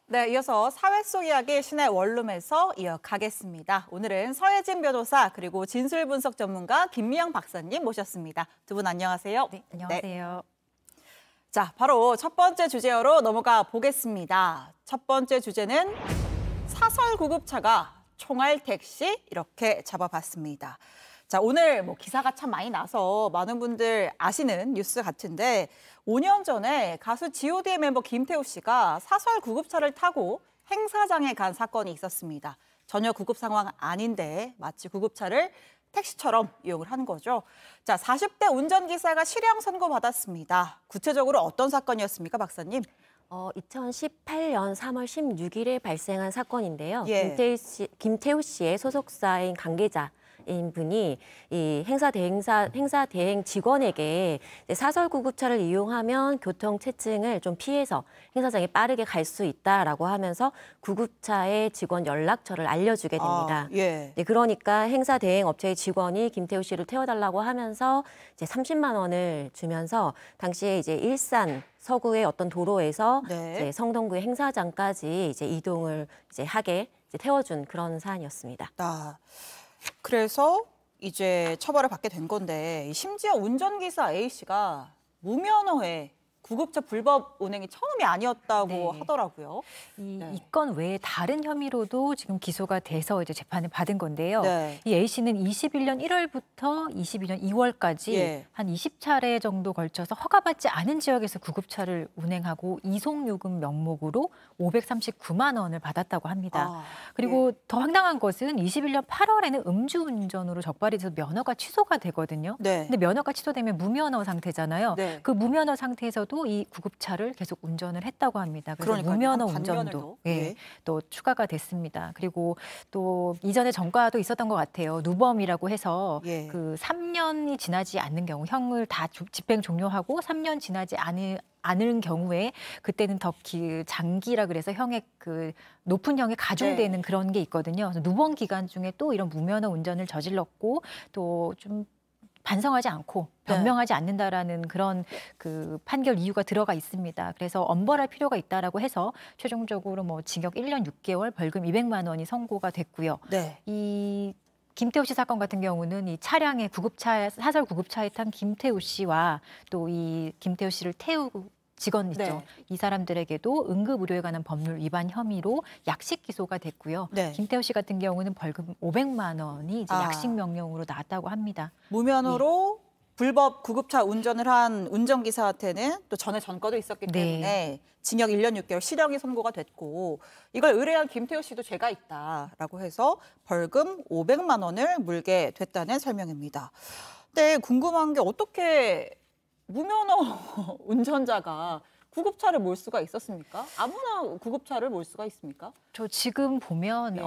네, 이어서 사회 속 이야기 신의 원룸에서 이어가겠습니다. 오늘은 서혜진 변호사 그리고 진술 분석 전문가 김미영 박사님 모셨습니다. 두 분 안녕하세요. 네, 안녕하세요. 네. 자, 바로 첫 번째 주제로 넘어가 보겠습니다. 첫 번째 주제는 사설 구급차가 총알 택시 이렇게 잡아봤습니다. 자, 오늘 뭐 기사가 참 많이 나서 많은 분들 아시는 뉴스 같은데 5년 전에 가수 G.O.D의 멤버 김태우 씨가 사설 구급차를 타고 행사장에 간 사건이 있었습니다. 전혀 구급 상황 아닌데 마치 구급차를 택시처럼 이용을 한 거죠. 자, 40대 운전기사가 실형 선고받았습니다. 구체적으로 어떤 사건이었습니까, 박사님? 2018년 3월 16일에 발생한 사건인데요. 예. 김태우 씨의 소속사인 관계자 인 분이 이 행사 대행 직원에게 사설 구급차를 이용하면 교통 체증을 좀 피해서 행사장에 빠르게 갈 수 있다라고 하면서 구급차의 직원 연락처를 알려주게 됩니다. 예. 네, 그러니까 행사 대행 업체의 직원이 김태우 씨를 태워달라고 하면서 이제 30만 원을 주면서 당시에 이제 일산 서구의 어떤 도로에서 네. 이제 성동구의 행사장까지 이제 이동을 이제 하게 이제 태워준 그런 사안이었습니다. 그래서 이제 처벌을 받게 된 건데 심지어 운전기사 A씨가 무면허에 구급차 불법 운행이 처음이 아니었다고 하더라고요. 이 건 외에 다른 혐의로도 지금 기소가 돼서 이제 재판을 받은 건데요. 네. 이 A 씨는 21년 1월부터 22년 2월까지 예. 한 20차례 정도 걸쳐서 허가받지 않은 지역에서 구급차를 운행하고 이송요금 명목으로 539만 원을 받았다고 합니다. 그리고 더 황당한 것은 21년 8월에는 음주운전으로 적발이 돼서 면허가 취소가 되거든요. 근데 면허가 취소되면 무면허 상태잖아요. 그 무면허 상태에서도 이 구급차를 계속 운전을 했다고 합니다. 그래서 무면허 운전도 또 추가가 됐습니다. 그리고 또 이전에 전과도 있었던 것 같아요. 누범이라고 해서 그 3년이 지나지 않는 경우 형을 다 집행 종료하고 3년 지나지 않은 경우에 그때는 더 장기라 그래서 형의 그 높은 형에 가중되는 그런 게 있거든요. 그래서 누범 기간 중에 또 이런 무면허 운전을 저질렀고 또 좀 반성하지 않고 변명하지 않는다라는 그런 그 판결 이유가 들어가 있습니다. 그래서 엄벌할 필요가 있다라고 해서 최종적으로 뭐 징역 1년 6개월, 벌금 200만 원이 선고가 됐고요. 이 김태우 씨 사건 같은 경우는 이 차량에 사설 구급차에 탄 김태우 씨와 또 이 김태우 씨를 태우고 직원 있죠. 네. 이 사람들에게도 응급의료에 관한 법률 위반 혐의로 약식 기소가 됐고요. 네. 김태우 씨 같은 경우는 벌금 500만 원이 이제 아. 약식 명령으로 나왔다고 합니다. 무면허로 불법 구급차 운전을 한 운전기사한테는 또 전에 전과도 있었기 네. 때문에 징역 1년 6개월 실형이 선고가 됐고 이걸 의뢰한 김태우 씨도 죄가 있다라고 해서 벌금 500만 원을 물게 됐다는 설명입니다. 근데 궁금한 게 어떻게 무면허 운전자가 구급차를 몰 수가 있었습니까? 아무나 구급차를 몰 수가 있습니까? 저 지금 보면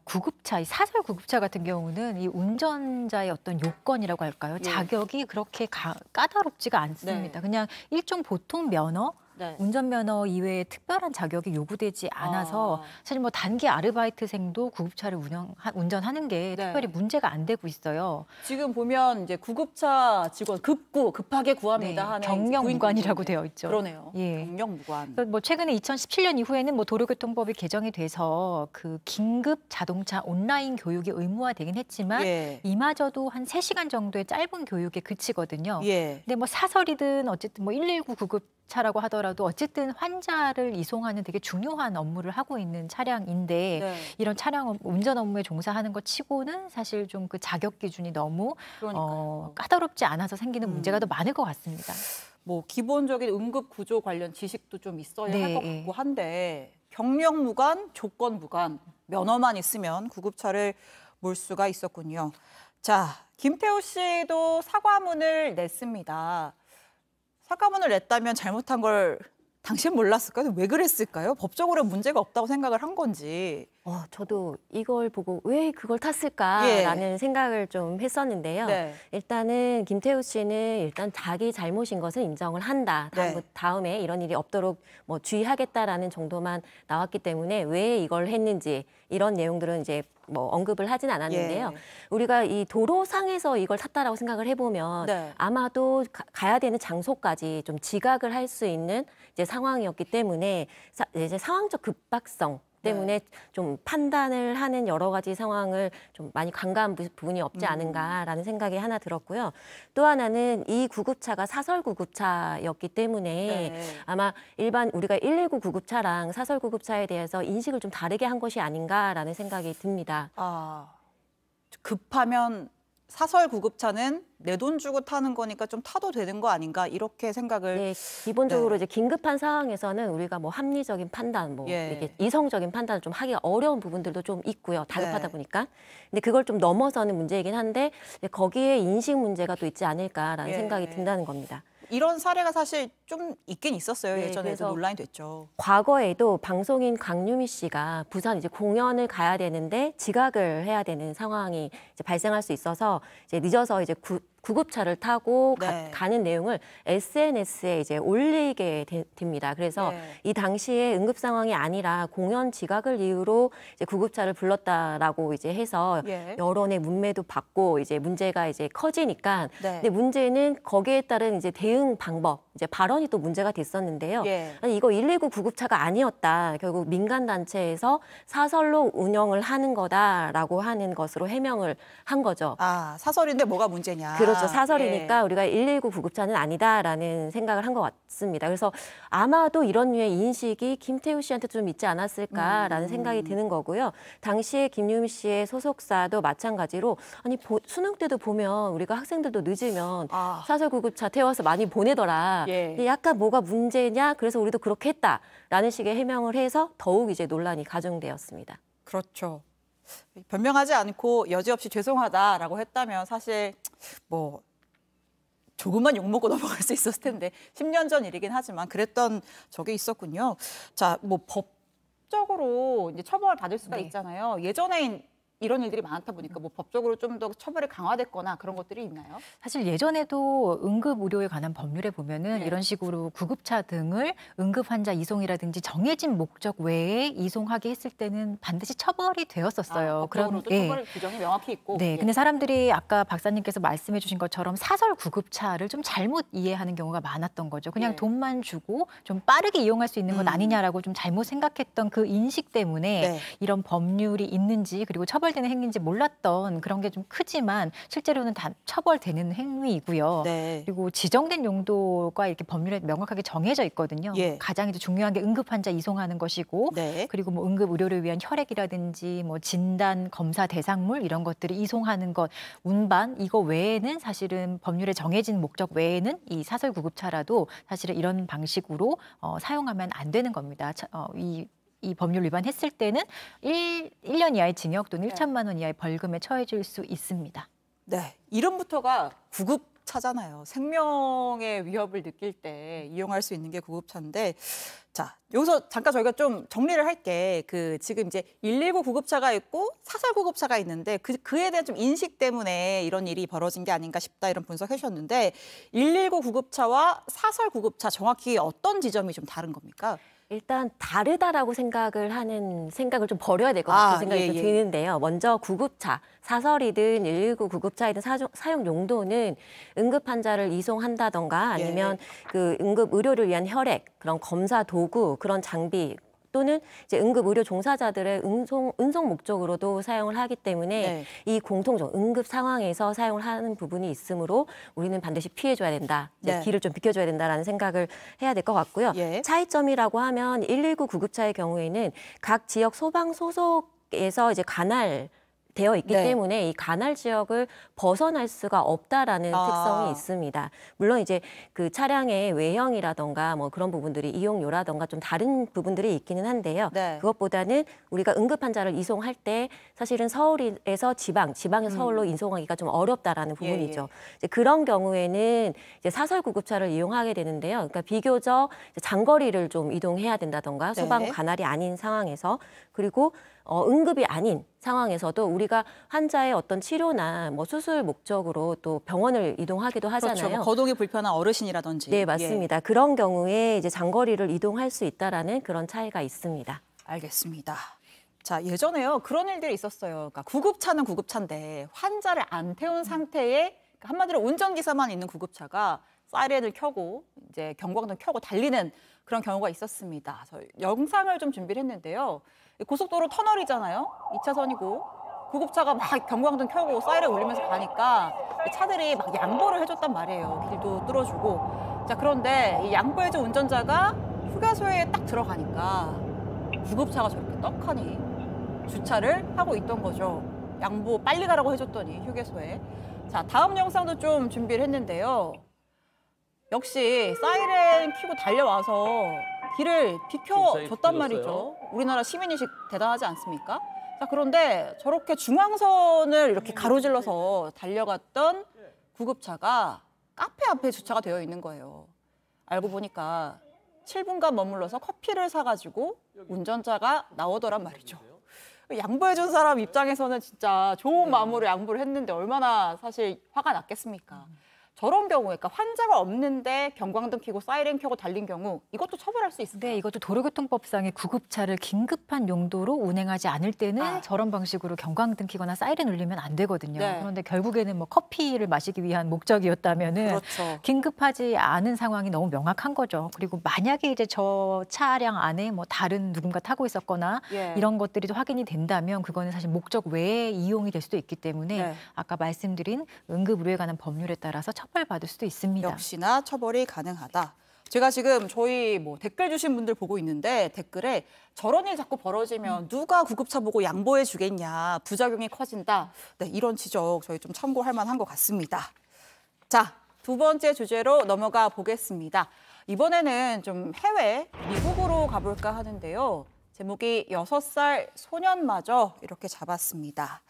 구급차, 이 사설 구급차 같은 경우는 이 운전자의 어떤 요건이라고 할까요? 자격이 그렇게 까다롭지가 않습니다. 그냥 일종 보통 면허, 운전면허 이외에 특별한 자격이 요구되지 않아서 사실 뭐 단기 아르바이트생도 구급차를 운전하는 게 특별히 문제가 안 되고 있어요. 지금 보면 이제 구급차 직원 급하게 구합니다 하는 경영무관이라고 되어 있죠. 그러네요. 경영무관. 뭐 최근에 2017년 이후에는 뭐 도로교통법이 개정이 돼서 그 긴급 자동차 온라인 교육이 의무화되긴 했지만 이마저도 한 3시간 정도의 짧은 교육에 그치거든요. 근데 뭐 사설이든 어쨌든 뭐 119 구급차라고 하더라도 어쨌든 환자를 이송하는 되게 중요한 업무를 하고 있는 차량인데 이런 차량 운전 업무에 종사하는 것 치고는 사실 좀 그 자격 기준이 너무 까다롭지 않아서 생기는 문제가 더 많을 것 같습니다. 뭐 기본적인 응급 구조 관련 지식도 좀 있어야 할 것 같고 한데 경력무관, 조건무관, 면허만 있으면 구급차를 몰 수가 있었군요. 자, 김태우 씨도 사과문을 냈습니다. 사과문을 냈다면 잘못한 걸 당신 몰랐을까요? 왜 그랬을까요? 법적으로 문제가 없다고 생각을 한 건지. 저도 이걸 보고 왜 그걸 탔을까라는 생각을 좀 했었는데요. 일단은 김태우 씨는 일단 자기 잘못인 것을 인정을 한다. 다음에 이런 일이 없도록 뭐 주의하겠다라는 정도만 나왔기 때문에 왜 이걸 했는지 이런 내용들은 이제 뭐 언급을 하진 않았는데요. 우리가 이 도로상에서 이걸 탔다라고 생각을 해보면 아마도 가야 되는 장소까지 좀 지각을 할 수 있는 이제 상황이었기 때문에 이제 상황적 급박성 때문에 좀 판단을 하는 여러 가지 상황을 좀 많이 간과한 부분이 없지 않은가라는 생각이 하나 들었고요. 또 하나는 이 구급차가 사설 구급차였기 때문에 아마 일반 우리가 119 구급차랑 사설 구급차에 대해서 인식을 좀 다르게 한 것이 아닌가라는 생각이 듭니다. 급하면 사설 구급차는 내 돈 주고 타는 거니까 좀 타도 되는 거 아닌가 이렇게 생각을. 기본적으로 이제 긴급한 상황에서는 우리가 뭐 합리적인 판단, 뭐 이렇게 이성적인 판단을 좀 하기가 어려운 부분들도 좀 있고요. 다급하다 보니까. 근데 그걸 좀 넘어서는 문제이긴 한데 거기에 인식 문제가 또 있지 않을까라는 생각이 든다는 겁니다. 이런 사례가 사실 좀 있긴 있었어요. 예전에도 논란이 됐죠. 과거에도 방송인 강유미 씨가 부산 이제 공연을 가야 되는데 지각을 해야 되는 상황이 이제 발생할 수 있어서 이제 늦어서 이제 구급차를 타고 가는 내용을 SNS에 이제 올리게 됩니다. 그래서 이 당시에 응급 상황이 아니라 공연 지각을 이유로 이제 구급차를 불렀다라고 이제 해서 여론의 문매도 받고 이제 문제가 이제 커지니까 근데 문제는 거기에 따른 이제 대응 방법, 이제 발언이 또 문제가 됐었는데요. 아니, 이거 119 구급차가 아니었다. 결국 민간 단체에서 사설로 운영을 하는 거다라고 하는 것으로 해명을 한 거죠. 사설인데 뭐가 문제냐. 그렇죠. 사설이니까 우리가 119 구급차는 아니다라는 생각을 한 것 같습니다. 그래서 아마도 이런 류의 인식이 김태우 씨한테 좀 있지 않았을까라는 생각이 드는 거고요. 당시에 김유미 씨의 소속사도 마찬가지로 아니 수능 때도 보면 우리가 학생들도 늦으면 사설 구급차 태워서 많이 보내더라. 근데 약간 뭐가 문제냐? 그래서 우리도 그렇게 했다라는 식의 해명을 해서 더욱 이제 논란이 가중되었습니다. 그렇죠. 변명하지 않고 여지없이 죄송하다라고 했다면 사실 뭐 조금만 욕먹고 넘어갈 수 있었을 텐데 10년 전 일이긴 하지만 그랬던 적이 있었군요. 자, 뭐 법적으로 이제 처벌을 받을 수가 있잖아요. 예전에 이런 일들이 많다 보니까 뭐 법적으로 좀 더 처벌이 강화됐거나 그런 것들이 있나요? 사실 예전에도 응급 의료에 관한 법률에 보면은 이런 식으로 구급차 등을 응급 환자 이송이라든지 정해진 목적 외에 이송하게 했을 때는 반드시 처벌이 되었었어요. 법적으로도 처벌 규정이 명확히 있고. 근데 사람들이 아까 박사님께서 말씀해 주신 것처럼 사설 구급차를 좀 잘못 이해하는 경우가 많았던 거죠. 그냥 돈만 주고 좀 빠르게 이용할 수 있는 것 아니냐라고 좀 잘못 생각했던 그 인식 때문에 이런 법률이 있는지 그리고 처벌 처벌되는 행위인지 몰랐던 그런 게 좀 크지만 실제로는 다 처벌되는 행위이고요. 네. 그리고 지정된 용도가 이렇게 법률에 명확하게 정해져 있거든요. 예. 가장 이제 중요한 게 응급 환자 이송하는 것이고, 네. 그리고 뭐 응급 의료를 위한 혈액이라든지 뭐 진단 검사 대상물 이런 것들을 이송하는 것, 운반 이거 외에는 사실은 법률에 정해진 목적 외에는 이 사설 구급차라도 사실은 이런 방식으로 사용하면 안 되는 겁니다. 이 법률 위반했을 때는 1년 이하의 징역 또는 1천만 원 이하의 벌금에 처해질 수 있습니다. 네, 이름부터가 구급차잖아요. 생명의 위협을 느낄 때 이용할 수 있는 게 구급차인데, 자 여기서 잠깐 저희가 좀 정리를 할게. 지금 이제 119 구급차가 있고 사설 구급차가 있는데 그에 대한 좀 인식 때문에 이런 일이 벌어진 게 아닌가 싶다 이런 분석해 주셨는데 119 구급차와 사설 구급차 정확히 어떤 지점이 좀 다른 겁니까? 일단 다르다라고 생각을 좀 버려야 될 것 같은 생각이 좀 드는데요. 먼저 구급차, 사설이든 119 구급차이든 사용 용도는 응급 환자를 이송한다던가 아니면 그 응급 의료를 위한 혈액, 그런 검사 도구, 그런 장비 또는 이제 응급 의료 종사자들의 운송 목적으로도 사용을 하기 때문에 이 공통적 응급 상황에서 사용을 하는 부분이 있으므로 우리는 반드시 피해줘야 된다. 길을 좀 비켜줘야 된다라는 생각을 해야 될 것 같고요. 차이점이라고 하면 119 구급차의 경우에는 각 지역 소방 소속에서 이제 되어 있기 때문에 이 관할 지역을 벗어날 수가 없다라는 특성이 있습니다. 물론 이제 그 차량의 외형이라던가 뭐 그런 부분들이 이용료라던가 좀 다른 부분들이 있기는 한데요. 그것보다는 우리가 응급 환자를 이송할 때 사실은 서울에서 지방에서 서울로 이송하기가 좀 어렵다라는 부분이죠. 이제 그런 경우에는 이제 사설 구급차를 이용하게 되는데요. 그러니까 비교적 장거리를 좀 이동해야 된다던가 소방 관할이 아닌 상황에서, 그리고 응급이 아닌 상황에서도 우리가 환자의 어떤 치료나 뭐 수술 목적으로 또 병원을 이동하기도 하잖아요. 그렇죠. 거동이 불편한 어르신이라든지. 네, 맞습니다. 그런 경우에 이제 장거리를 이동할 수 있다라는 그런 차이가 있습니다. 알겠습니다. 자, 예전에요. 그런 일들이 있었어요. 그러니까 구급차는 구급차인데 환자를 안 태운 상태에 한마디로 운전기사만 있는 구급차가 사이렌을 켜고 이제 경광등 켜고 달리는 그런 경우가 있었습니다. 그래서 영상을 좀 준비를 했는데요. 고속도로 터널이잖아요. 2차선이고 구급차가 막 경광등 켜고 사이렌 울리면서 가니까 차들이 막 양보를 해줬단 말이에요. 길도 뚫어주고. 자, 그런데 이 양보해준 운전자가 휴게소에 딱 들어가니까 구급차가 저렇게 떡하니 주차를 하고 있던 거죠. 양보 빨리 가라고 해줬더니 휴게소에. 자, 다음 영상도 좀 준비를 했는데요. 역시 사이렌 켜고 달려와서 길을 비켜줬단 말이죠. 우리나라 시민의식 대단하지 않습니까? 자, 그런데 저렇게 중앙선을 이렇게 가로질러서 달려갔던 구급차가 카페 앞에 주차가 되어 있는 거예요. 알고 보니까 7분간 머물러서 커피를 사가지고 운전자가 나오더란 말이죠. 양보해준 사람 입장에서는 진짜 좋은 마음으로 양보를 했는데 얼마나 사실 화가 났겠습니까? 저런 경우에, 그러니까 환자가 없는데 경광등 켜고 사이렌 켜고 달린 경우 이것도 처벌할 수 있을까요? 네, 이것도 도로교통법상의 구급차를 긴급한 용도로 운행하지 않을 때는 저런 방식으로 경광등 켜거나 사이렌 울리면 안 되거든요. 그런데 결국에는 뭐 커피를 마시기 위한 목적이었다면은 긴급하지 않은 상황이 너무 명확한 거죠. 그리고 만약에 이제 저 차량 안에 뭐 다른 누군가 타고 있었거나 이런 것들이 확인이 된다면 그거는 사실 목적 외에 이용이 될 수도 있기 때문에 아까 말씀드린 응급의료에 관한 법률에 따라서 처벌받을 수도 있습니다. 역시나 처벌이 가능하다. 제가 지금 저희 뭐 댓글 주신 분들 보고 있는데 댓글에 저런 일 자꾸 벌어지면 누가 구급차 보고 양보해 주겠냐, 부작용이 커진다. 네, 이런 지적 저희 좀 참고할 만한 것 같습니다. 자, 두 번째 주제로 넘어가 보겠습니다. 이번에는 좀 해외, 미국으로 가볼까 하는데요. 제목이 6살 소년마저 이렇게 잡았습니다.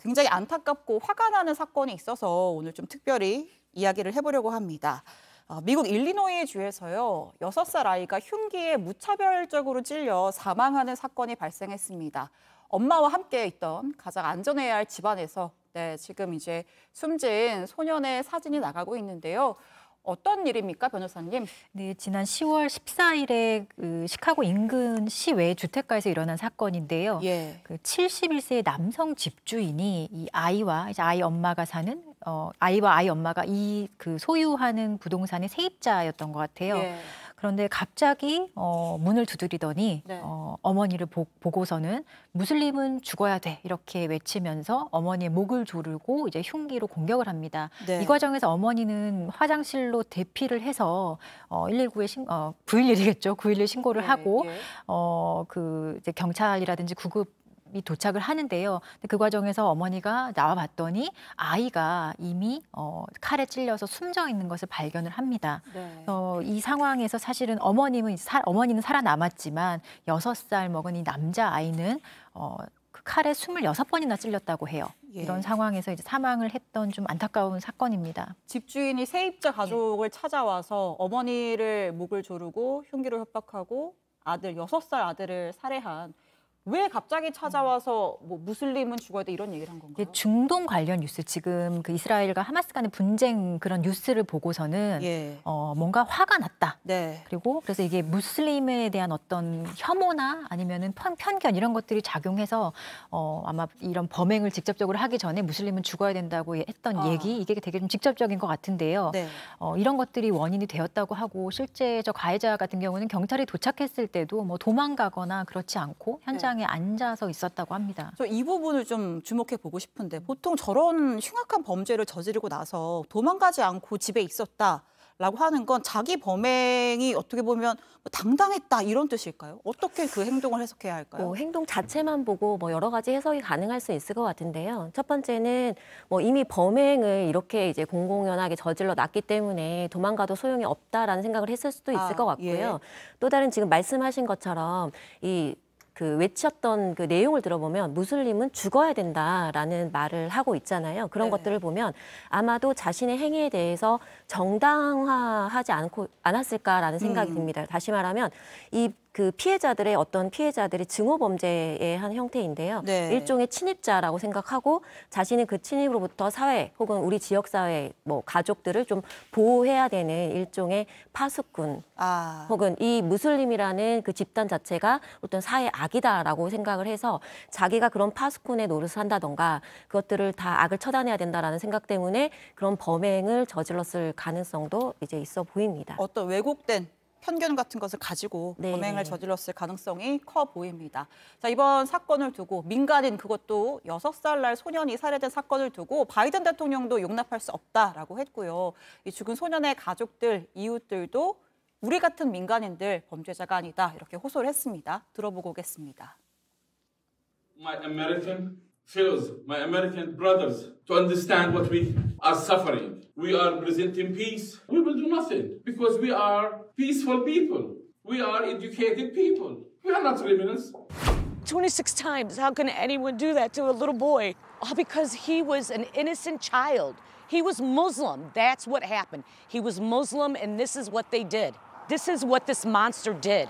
굉장히 안타깝고 화가 나는 사건이 있어서 오늘 좀 특별히 이야기를 해보려고 합니다. 미국 일리노이 주에서요, 6살 아이가 흉기에 무차별적으로 찔려 사망하는 사건이 발생했습니다. 엄마와 함께 있던 가장 안전해야 할 집안에서 지금 이제 숨진 소년의 사진이 나가고 있는데요. 어떤 일입니까, 변호사님? 네, 지난 10월 14일에 그 시카고 인근 시외 주택가에서 일어난 사건인데요. 그 71세의 남성 집주인이 이 아이와 이제 아이 엄마가 사는 아이와 아이 엄마가 그 소유하는 부동산의 세입자였던 것 같아요. 그런데 갑자기 문을 두드리더니 네. 어머니를 보고서는 무슬림은 죽어야 돼 이렇게 외치면서 어머니의 목을 조르고 이제 흉기로 공격을 합니다. 네. 이 과정에서 어머니는 화장실로 대피를 해서 119에 911이겠죠. 911 신고를 예, 하고 예. 그 이제 경찰이라든지 구급이 도착을 하는데요. 근데 그 과정에서 어머니가 나와 봤더니 아이가 이미 칼에 찔려서 숨져 있는 것을 발견을 합니다. 네. 이 상황에서 사실은 어머니는 살아남았지만 6살 먹은 이 남자 아이는 그 칼에 26번이나 찔렸다고 해요. 예. 이런 상황에서 이제 사망을 했던 좀 안타까운 사건입니다. 집주인이 세입자 가족을 찾아와서 어머니를 목을 조르고 흉기로 협박하고 6살 아들을 살해한 왜 갑자기 찾아와서 뭐 무슬림은 죽어야 돼 이런 얘기를 한 건가요? 중동 관련 뉴스 지금 그 이스라엘과 하마스 간의 분쟁 그런 뉴스를 보고서는 예. 뭔가 화가 났다. 네. 그리고 그래서 이게 무슬림에 대한 어떤 혐오나 아니면은 편견 이런 것들이 작용해서 아마 이런 범행을 직접적으로 하기 전에 무슬림은 죽어야 된다고 했던 얘기 이게 되게 좀 직접적인 것 같은데요. 네. 이런 것들이 원인이 되었다고 하고 실제 저 가해자 같은 경우는 경찰이 도착했을 때도 뭐 도망가거나 그렇지 않고 현장에 앉아서 있었다고 합니다. 저 이 부분을 좀 주목해 보고 싶은데 보통 저런 흉악한 범죄를 저지르고 나서 도망가지 않고 집에 있었다라고 하는 건 자기 범행이 어떻게 보면 뭐 당당했다 이런 뜻일까요? 어떻게 그 행동을 해석해야 할까요? 행동 자체만 보고 여러 가지 해석이 가능할 수 있을 것 같은데요. 첫 번째는 이미 범행을 이렇게 이제 공공연하게 저질러 놨기 때문에 도망가도 소용이 없다라는 생각을 했을 수도 있을 것 같고요. 예. 또 다른 지금 말씀하신 것처럼 그 외쳤던 그 내용을 들어보면 무슬림은 죽어야 된다라는 말을 하고 있잖아요. 그런 것들을 보면 아마도 자신의 행위에 대해서 정당화하지 않았을까라는 생각이 듭니다. 다시 말하면 그 피해자들의 어떤 피해자들이 증오 범죄의 한 형태인데요. 네. 일종의 침입자라고 생각하고 자신은 그 침입으로부터 사회 혹은 우리 지역 사회 가족들을 좀 보호해야 되는 일종의 파수꾼 혹은 이 무슬림이라는 그 집단 자체가 어떤 사회 악이다라고 생각을 해서 자기가 그런 파수꾼의 노릇을 한다던가 그것들을 다 악을 처단해야 된다라는 생각 때문에 그런 범행을 저질렀을 가능성도 이제 있어 보입니다. 어떤 왜곡된 편견 같은 것을 가지고 범행을 저질렀을 가능성이 커 보입니다. 자, 이번 사건을 두고 민간인 그것도 6살 날 소년이 살해된 사건을 두고 바이든 대통령도 용납할 수 없다라고 했고요. 이 죽은 소년의 가족들, 이웃들도 우리 같은 민간인들 범죄자가 아니다 이렇게 호소를 했습니다. 들어보고 오겠습니다. My American fellows, my American brothers, to understand what we are suffering. We are presenting peace. We will do nothing because we are peaceful people. We are educated people. We are not criminals. 26 times. How can anyone do that to a little boy? All because he was an innocent child. He was Muslim. That's what happened. He was Muslim, and this is what they did. This is what this monster did.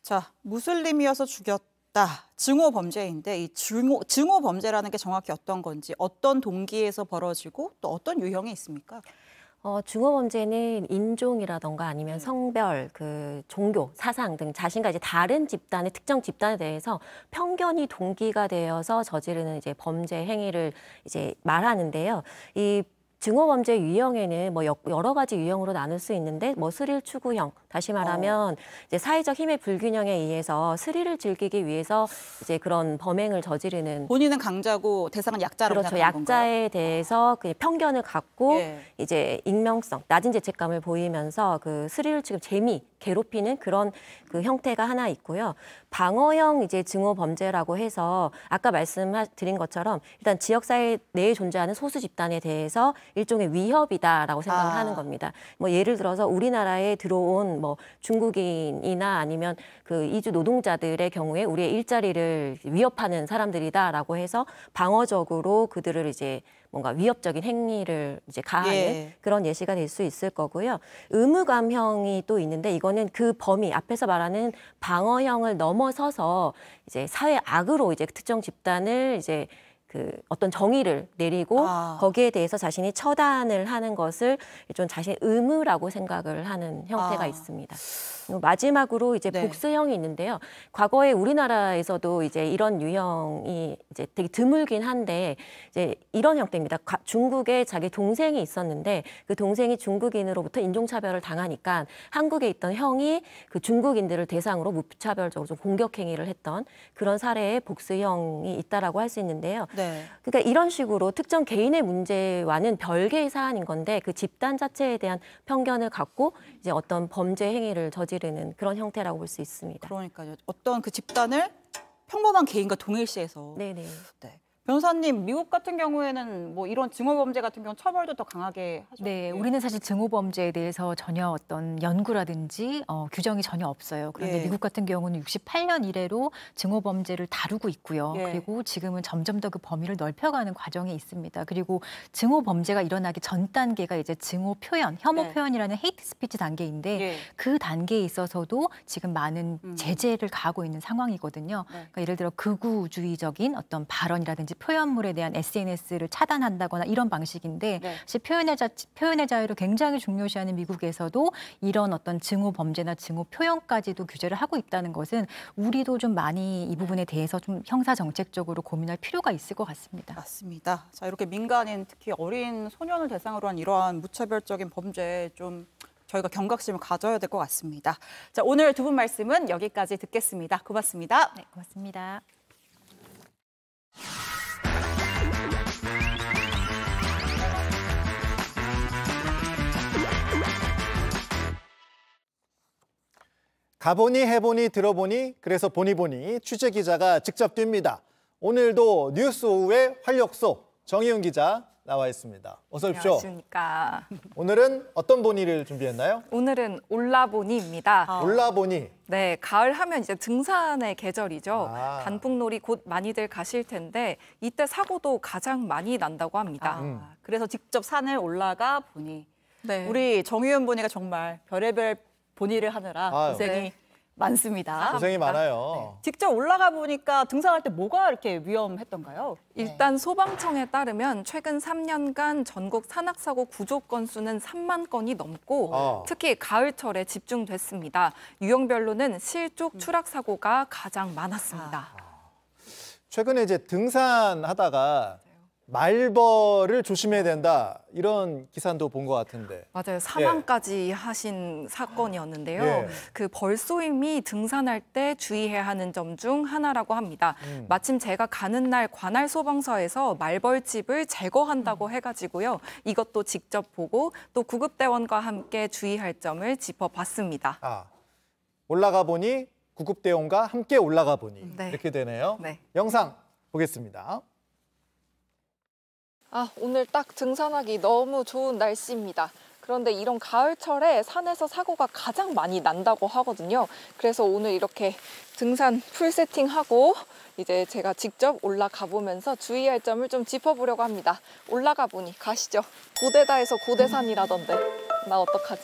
자, 무슬림이어서 죽였다. 증오 범죄인데 이 증오 범죄라는 게 정확히 어떤 건지 어떤 동기에서 벌어지고 또 어떤 유형이 있습니까? 증오 범죄는 인종이라던가 아니면 성별, 그 종교, 사상 등 자신과 이제 다른 집단의 특정 집단에 대해서 편견이 동기가 되어서 저지르는 이제 범죄 행위를 이제 말하는데요. 이 증오 범죄 유형에는 여러 가지 유형으로 나눌 수 있는데 스릴 추구형, 다시 말하면 이제 사회적 힘의 불균형에 의해서 스릴을 즐기기 위해서 이제 그런 범행을 저지르는 본인은 강자고 대상은 약자라고 그렇죠. 생각하는 건가요? 약자에 대해서 그 편견을 갖고 이제 익명성, 낮은 죄책감을 보이면서 그 스릴을 지금 재미, 괴롭히는 그런 그 형태가 하나 있고요. 방어형 이제 증오 범죄라고 해서 아까 말씀드린 것처럼 일단 지역사회 내에 존재하는 소수 집단에 대해서 일종의 위협이다라고 생각을 하는 겁니다. 예를 들어서 우리나라에 들어온 중국인이나 아니면 그 이주 노동자들의 경우에 우리의 일자리를 위협하는 사람들이다라고 해서 방어적으로 그들을 이제 뭔가 위협적인 행위를 이제 가하는 그런 예시가 될 수 있을 거고요. 의무감형이 또 있는데 이거는 그 범위 앞에서 말하는 방어형을 넘어서서 이제 사회 악으로 이제 특정 집단을 이제 그 어떤 정의를 내리고 거기에 대해서 자신이 처단을 하는 것을 좀 자신의 의무라고 생각을 하는 형태가 있습니다. 마지막으로 이제 복수형이 있는데요. 과거에 우리나라에서도 이제 이런 유형이 이제 되게 드물긴 한데 이제 이런 형태입니다. 중국에 자기 동생이 있었는데 그 동생이 중국인으로부터 인종차별을 당하니까 한국에 있던 형이 그 중국인들을 대상으로 무차별적으로 좀 공격 행위를 했던 그런 사례의 복수형이 있다라고 할 수 있는데요. 그러니까 이런 식으로 특정 개인의 문제와는 별개의 사안인 건데 그 집단 자체에 대한 편견을 갖고 이제 어떤 범죄 행위를 저지르는 그런 형태라고 볼 수 있습니다. 그러니까요. 어떤 그 집단을 평범한 개인과 동일시해서. 네네. 네. 변호사님, 미국 같은 경우에는 뭐 이런 증오범죄 같은 경우는 처벌도 더 강하게 하죠. 네, 우리는 사실 증오범죄에 대해서 전혀 어떤 연구라든지 규정이 전혀 없어요. 그런데 미국 같은 경우는 68년 이래로 증오범죄를 다루고 있고요. 그리고 지금은 점점 더 그 범위를 넓혀가는 과정에 있습니다. 그리고 증오범죄가 일어나기 전 단계가 이제 증오 표현, 혐오 표현이라는 헤이트 스피치 단계인데 그 단계에 있어서도 지금 많은 제재를 가하고 있는 상황이거든요. 그러니까 예를 들어 극우주의적인 어떤 발언이라든지 표현물에 대한 SNS를 차단한다거나 이런 방식인데 사실 표현의 자유를 굉장히 중요시하는 미국에서도 이런 어떤 증오 범죄나 증오 표현까지도 규제를 하고 있다는 것은 우리도 좀 많이 이 부분에 대해서 좀 형사 정책적으로 고민할 필요가 있을 것 같습니다. 맞습니다. 자, 이렇게 민간인 특히 어린 소년을 대상으로 한 이러한 무차별적인 범죄에 좀 저희가 경각심을 가져야 될 것 같습니다. 자, 오늘 두 분 말씀은 여기까지 듣겠습니다. 고맙습니다. 네, 고맙습니다. 가보니 해보니 들어보니 그래서 보니 취재 기자가 직접 뜁니다. 오늘도 뉴스 오후의 활력소 정희윤 기자 나와 있습니다. 어서 오십시오. 안녕하십니까. 오늘은 어떤 보니를 준비했나요? 오늘은 올라보니입니다. 올라보니. 네, 가을 하면 이제 등산의 계절이죠. 단풍놀이 곧 많이들 가실 텐데 이때 사고도 가장 많이 난다고 합니다. 그래서 직접 산을 올라가 보니 우리 정희윤 보니가 정말 별의별 보니를 하느라 고생이 많습니다. 고생이 많아요. 직접 올라가 보니까 등산할 때 뭐가 이렇게 위험했던가요? 일단 소방청에 따르면 최근 3년간 전국 산악사고 구조 건수는 3만 건이 넘고 특히 가을철에 집중됐습니다. 유형별로는 실족 추락 사고가 가장 많았습니다. 최근에 이제 등산하다가 말벌을 조심해야 된다 이런 기사도 본 것 같은데. 맞아요. 사망까지 하신 사건이었는데요. 그 벌쏘임이 등산할 때 주의해야 하는 점 중 하나라고 합니다. 마침 제가 가는 날 관할 소방서에서 말벌집을 제거한다고 해가지고요. 이것도 직접 보고 또 구급대원과 함께 주의할 점을 짚어봤습니다. 올라가 보니 구급대원과 함께 올라가 보니 이렇게 되네요. 영상 보겠습니다. 오늘 딱 등산하기 너무 좋은 날씨입니다. 그런데 이런 가을철에 산에서 사고가 가장 많이 난다고 하거든요. 그래서 오늘 이렇게 등산 풀 세팅하고 이제 제가 직접 올라가 보면서 주의할 점을 좀 짚어보려고 합니다. 올라가 보니 가시죠. 고대다에서 고대산이라던데 나 어떡하지?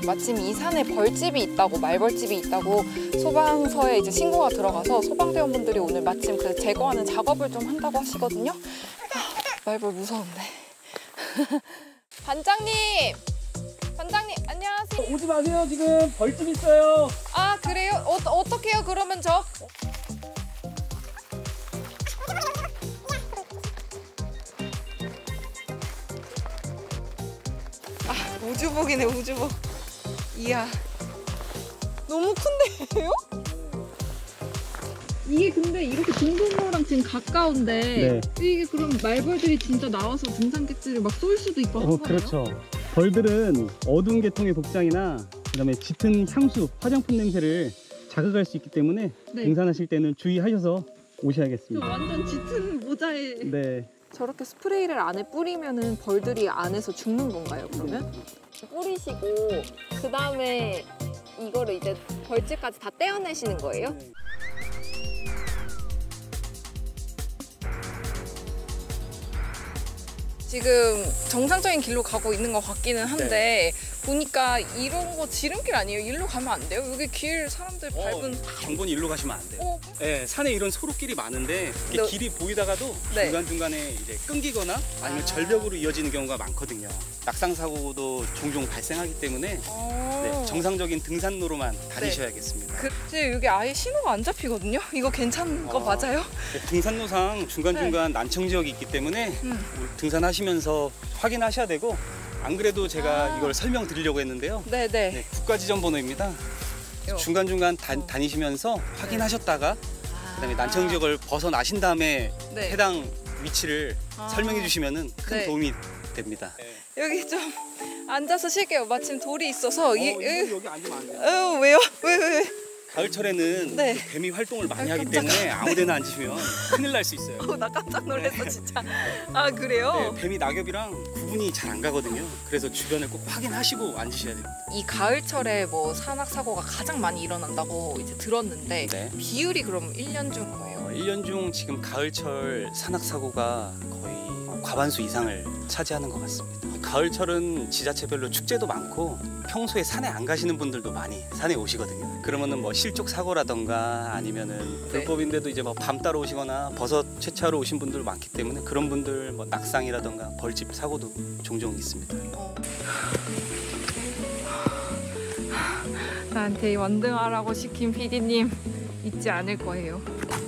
마침 이 산에 벌집이 있다고, 말벌집이 있다고 소방서에 이제 신고가 들어가서 소방대원분들이 오늘 마침 그 제거하는 작업을 좀 한다고 하시거든요. 말벌 무서운데. 반장님! 반장님, 안녕하세요. 오지 마세요, 지금 벌집 있어요. 아, 그래요? 어떻게 해요, 그러면 저? 우주복이네, 우주복. 이야, 너무 큰데요? 이게 근데 이렇게 동성로랑 지금 가까운데 이게 그럼 말벌들이 진짜 나와서 등산객들을 막 쏠 수도 있고 하잖아요? 그렇죠. 벌들은 어두운 계통의 복장이나 그다음에 짙은 향수, 화장품 냄새를 자극할 수 있기 때문에 등산하실 때는 주의하셔서 오셔야겠습니다. 완전 짙은 모자에 저렇게 스프레이를 안에 뿌리면은 벌들이 안에서 죽는 건가요, 그러면? 뿌리시고 그 다음에 이거를 이제 벌집까지 다 떼어내시는 거예요? 지금 정상적인 길로 가고 있는 것 같기는 한데 보니까 이런 거 지름길 아니에요? 일로 가면 안 돼요? 여기 길 사람들 밟은 정본이 일로 가시면 안 돼요. 네, 산에 이런 소로길이 많은데 이게 길이 보이다가도 중간중간에 이제 끊기거나 아니면 절벽으로 이어지는 경우가 많거든요. 낙상 사고도 종종 발생하기 때문에 정상적인 등산로로만 다니셔야겠습니다. 근데 여기 아예 신호가 안 잡히거든요? 이거 괜찮은 거 맞아요? 등산로상 중간중간 난청 지역이 있기 때문에 등산하시면서 확인하셔야 되고 안 그래도 제가 이걸 설명드리려고 했는데요. 네, 국가지점번호입니다. 중간중간 다니시면서 확인하셨다가 그다음에 난청 지역을 벗어나신 다음에 해당 위치를 설명해 주시면 큰 도움이 됩니다. 여기 좀 앉아서 쉴게요. 마침 돌이 있어서. 여기 앉으면 안 돼요. 왜요? 왜? 가을철에는 뱀이 활동을 많이 하기 때문에 아무데나 앉으시면 큰일 날 수 있어요. 나 깜짝 놀랐어 진짜. 아 그래요? 뱀이 낙엽이랑 구분이 잘 안 가거든요. 그래서 주변을 꼭 확인하시고 앉으셔야 됩니다. 이 가을철에 뭐 산악 사고가 가장 많이 일어난다고 이제 들었는데 비율이 그럼 1년 중 거예요? 1년 중 지금 가을철 산악 사고가 거의 과반수 이상을 차지하는 것 같습니다. 가을철은 지자체별로 축제도 많고 평소에 산에 안 가시는 분들도 많이 산에 오시거든요. 그러면은 뭐 실족 사고라던가 아니면은 불법인데도 이제 뭐 밤 따러 오시거나 버섯 채취하러 오신 분들 많기 때문에 그런 분들 뭐 낙상이라던가 벌집 사고도 종종 있습니다. 나한테 완등하라고 시킨 PD님 잊지 않을 거예요.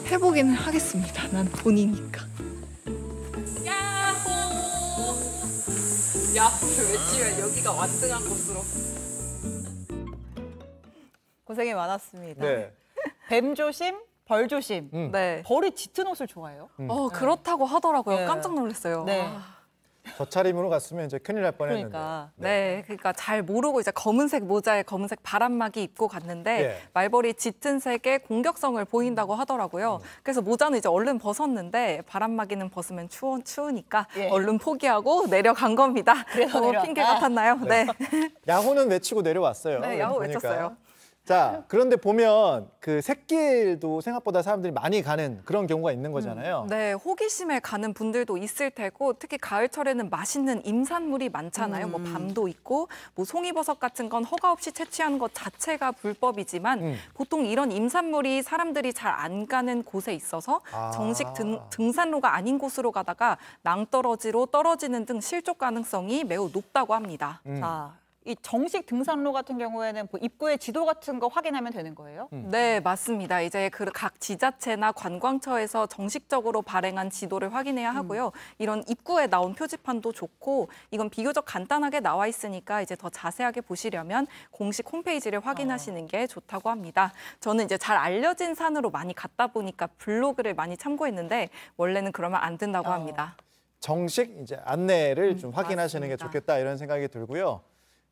해보기는 하겠습니다. 난 본이니까. 야호를 외치면 여기가 완등한 곳으로. 고생이 많았습니다. 뱀 조심, 벌 조심. 벌이 짙은 옷을 좋아해요? 그렇다고 하더라고요. 깜짝 놀랐어요. 저 차림으로 갔으면 이제 큰일 날 뻔했는데. 그러니까 잘 모르고 이제 검은색 모자에 검은색 바람막이 입고 갔는데 말벌이 짙은 색의 공격성을 보인다고 하더라고요. 그래서 모자는 이제 얼른 벗었는데 바람막이는 벗으면 추우니까 얼른 포기하고 내려간 겁니다. 너무 핑계 같았나요? 야호는 외치고 내려왔어요. 야호 보니까. 외쳤어요. 자, 그런데 보면 그 샛길도 생각보다 사람들이 많이 가는 그런 경우가 있는 거잖아요. 호기심에 가는 분들도 있을 테고 특히 가을철에는 맛있는 임산물이 많잖아요. 뭐 밤도 있고 뭐 송이버섯 같은 건 허가 없이 채취하는 것 자체가 불법이지만 보통 이런 임산물이 사람들이 잘 안 가는 곳에 있어서 정식 등산로가 아닌 곳으로 가다가 낭떠러지로 떨어지는 등 실족 가능성이 매우 높다고 합니다. 자, 이 정식 등산로 같은 경우에는 뭐 입구에 지도 같은 거 확인하면 되는 거예요? 네, 맞습니다. 이제 그 각 지자체나 관광처에서 정식적으로 발행한 지도를 확인해야 하고요. 이런 입구에 나온 표지판도 좋고 이건 비교적 간단하게 나와 있으니까 이제 더 자세하게 보시려면 공식 홈페이지를 확인하시는 게 좋다고 합니다. 저는 이제 잘 알려진 산으로 많이 갔다 보니까 블로그를 많이 참고했는데 원래는 그러면 안 된다고 합니다. 정식 이제 안내를 좀 확인하시는 게 좋겠다 이런 생각이 들고요.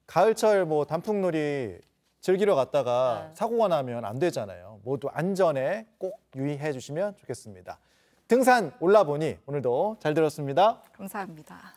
가을철 뭐 단풍놀이 즐기러 갔다가 사고가 나면 안 되잖아요. 모두 안전에 꼭 유의해 주시면 좋겠습니다. 등산 올라보니 오늘도 잘 들었습니다. 감사합니다.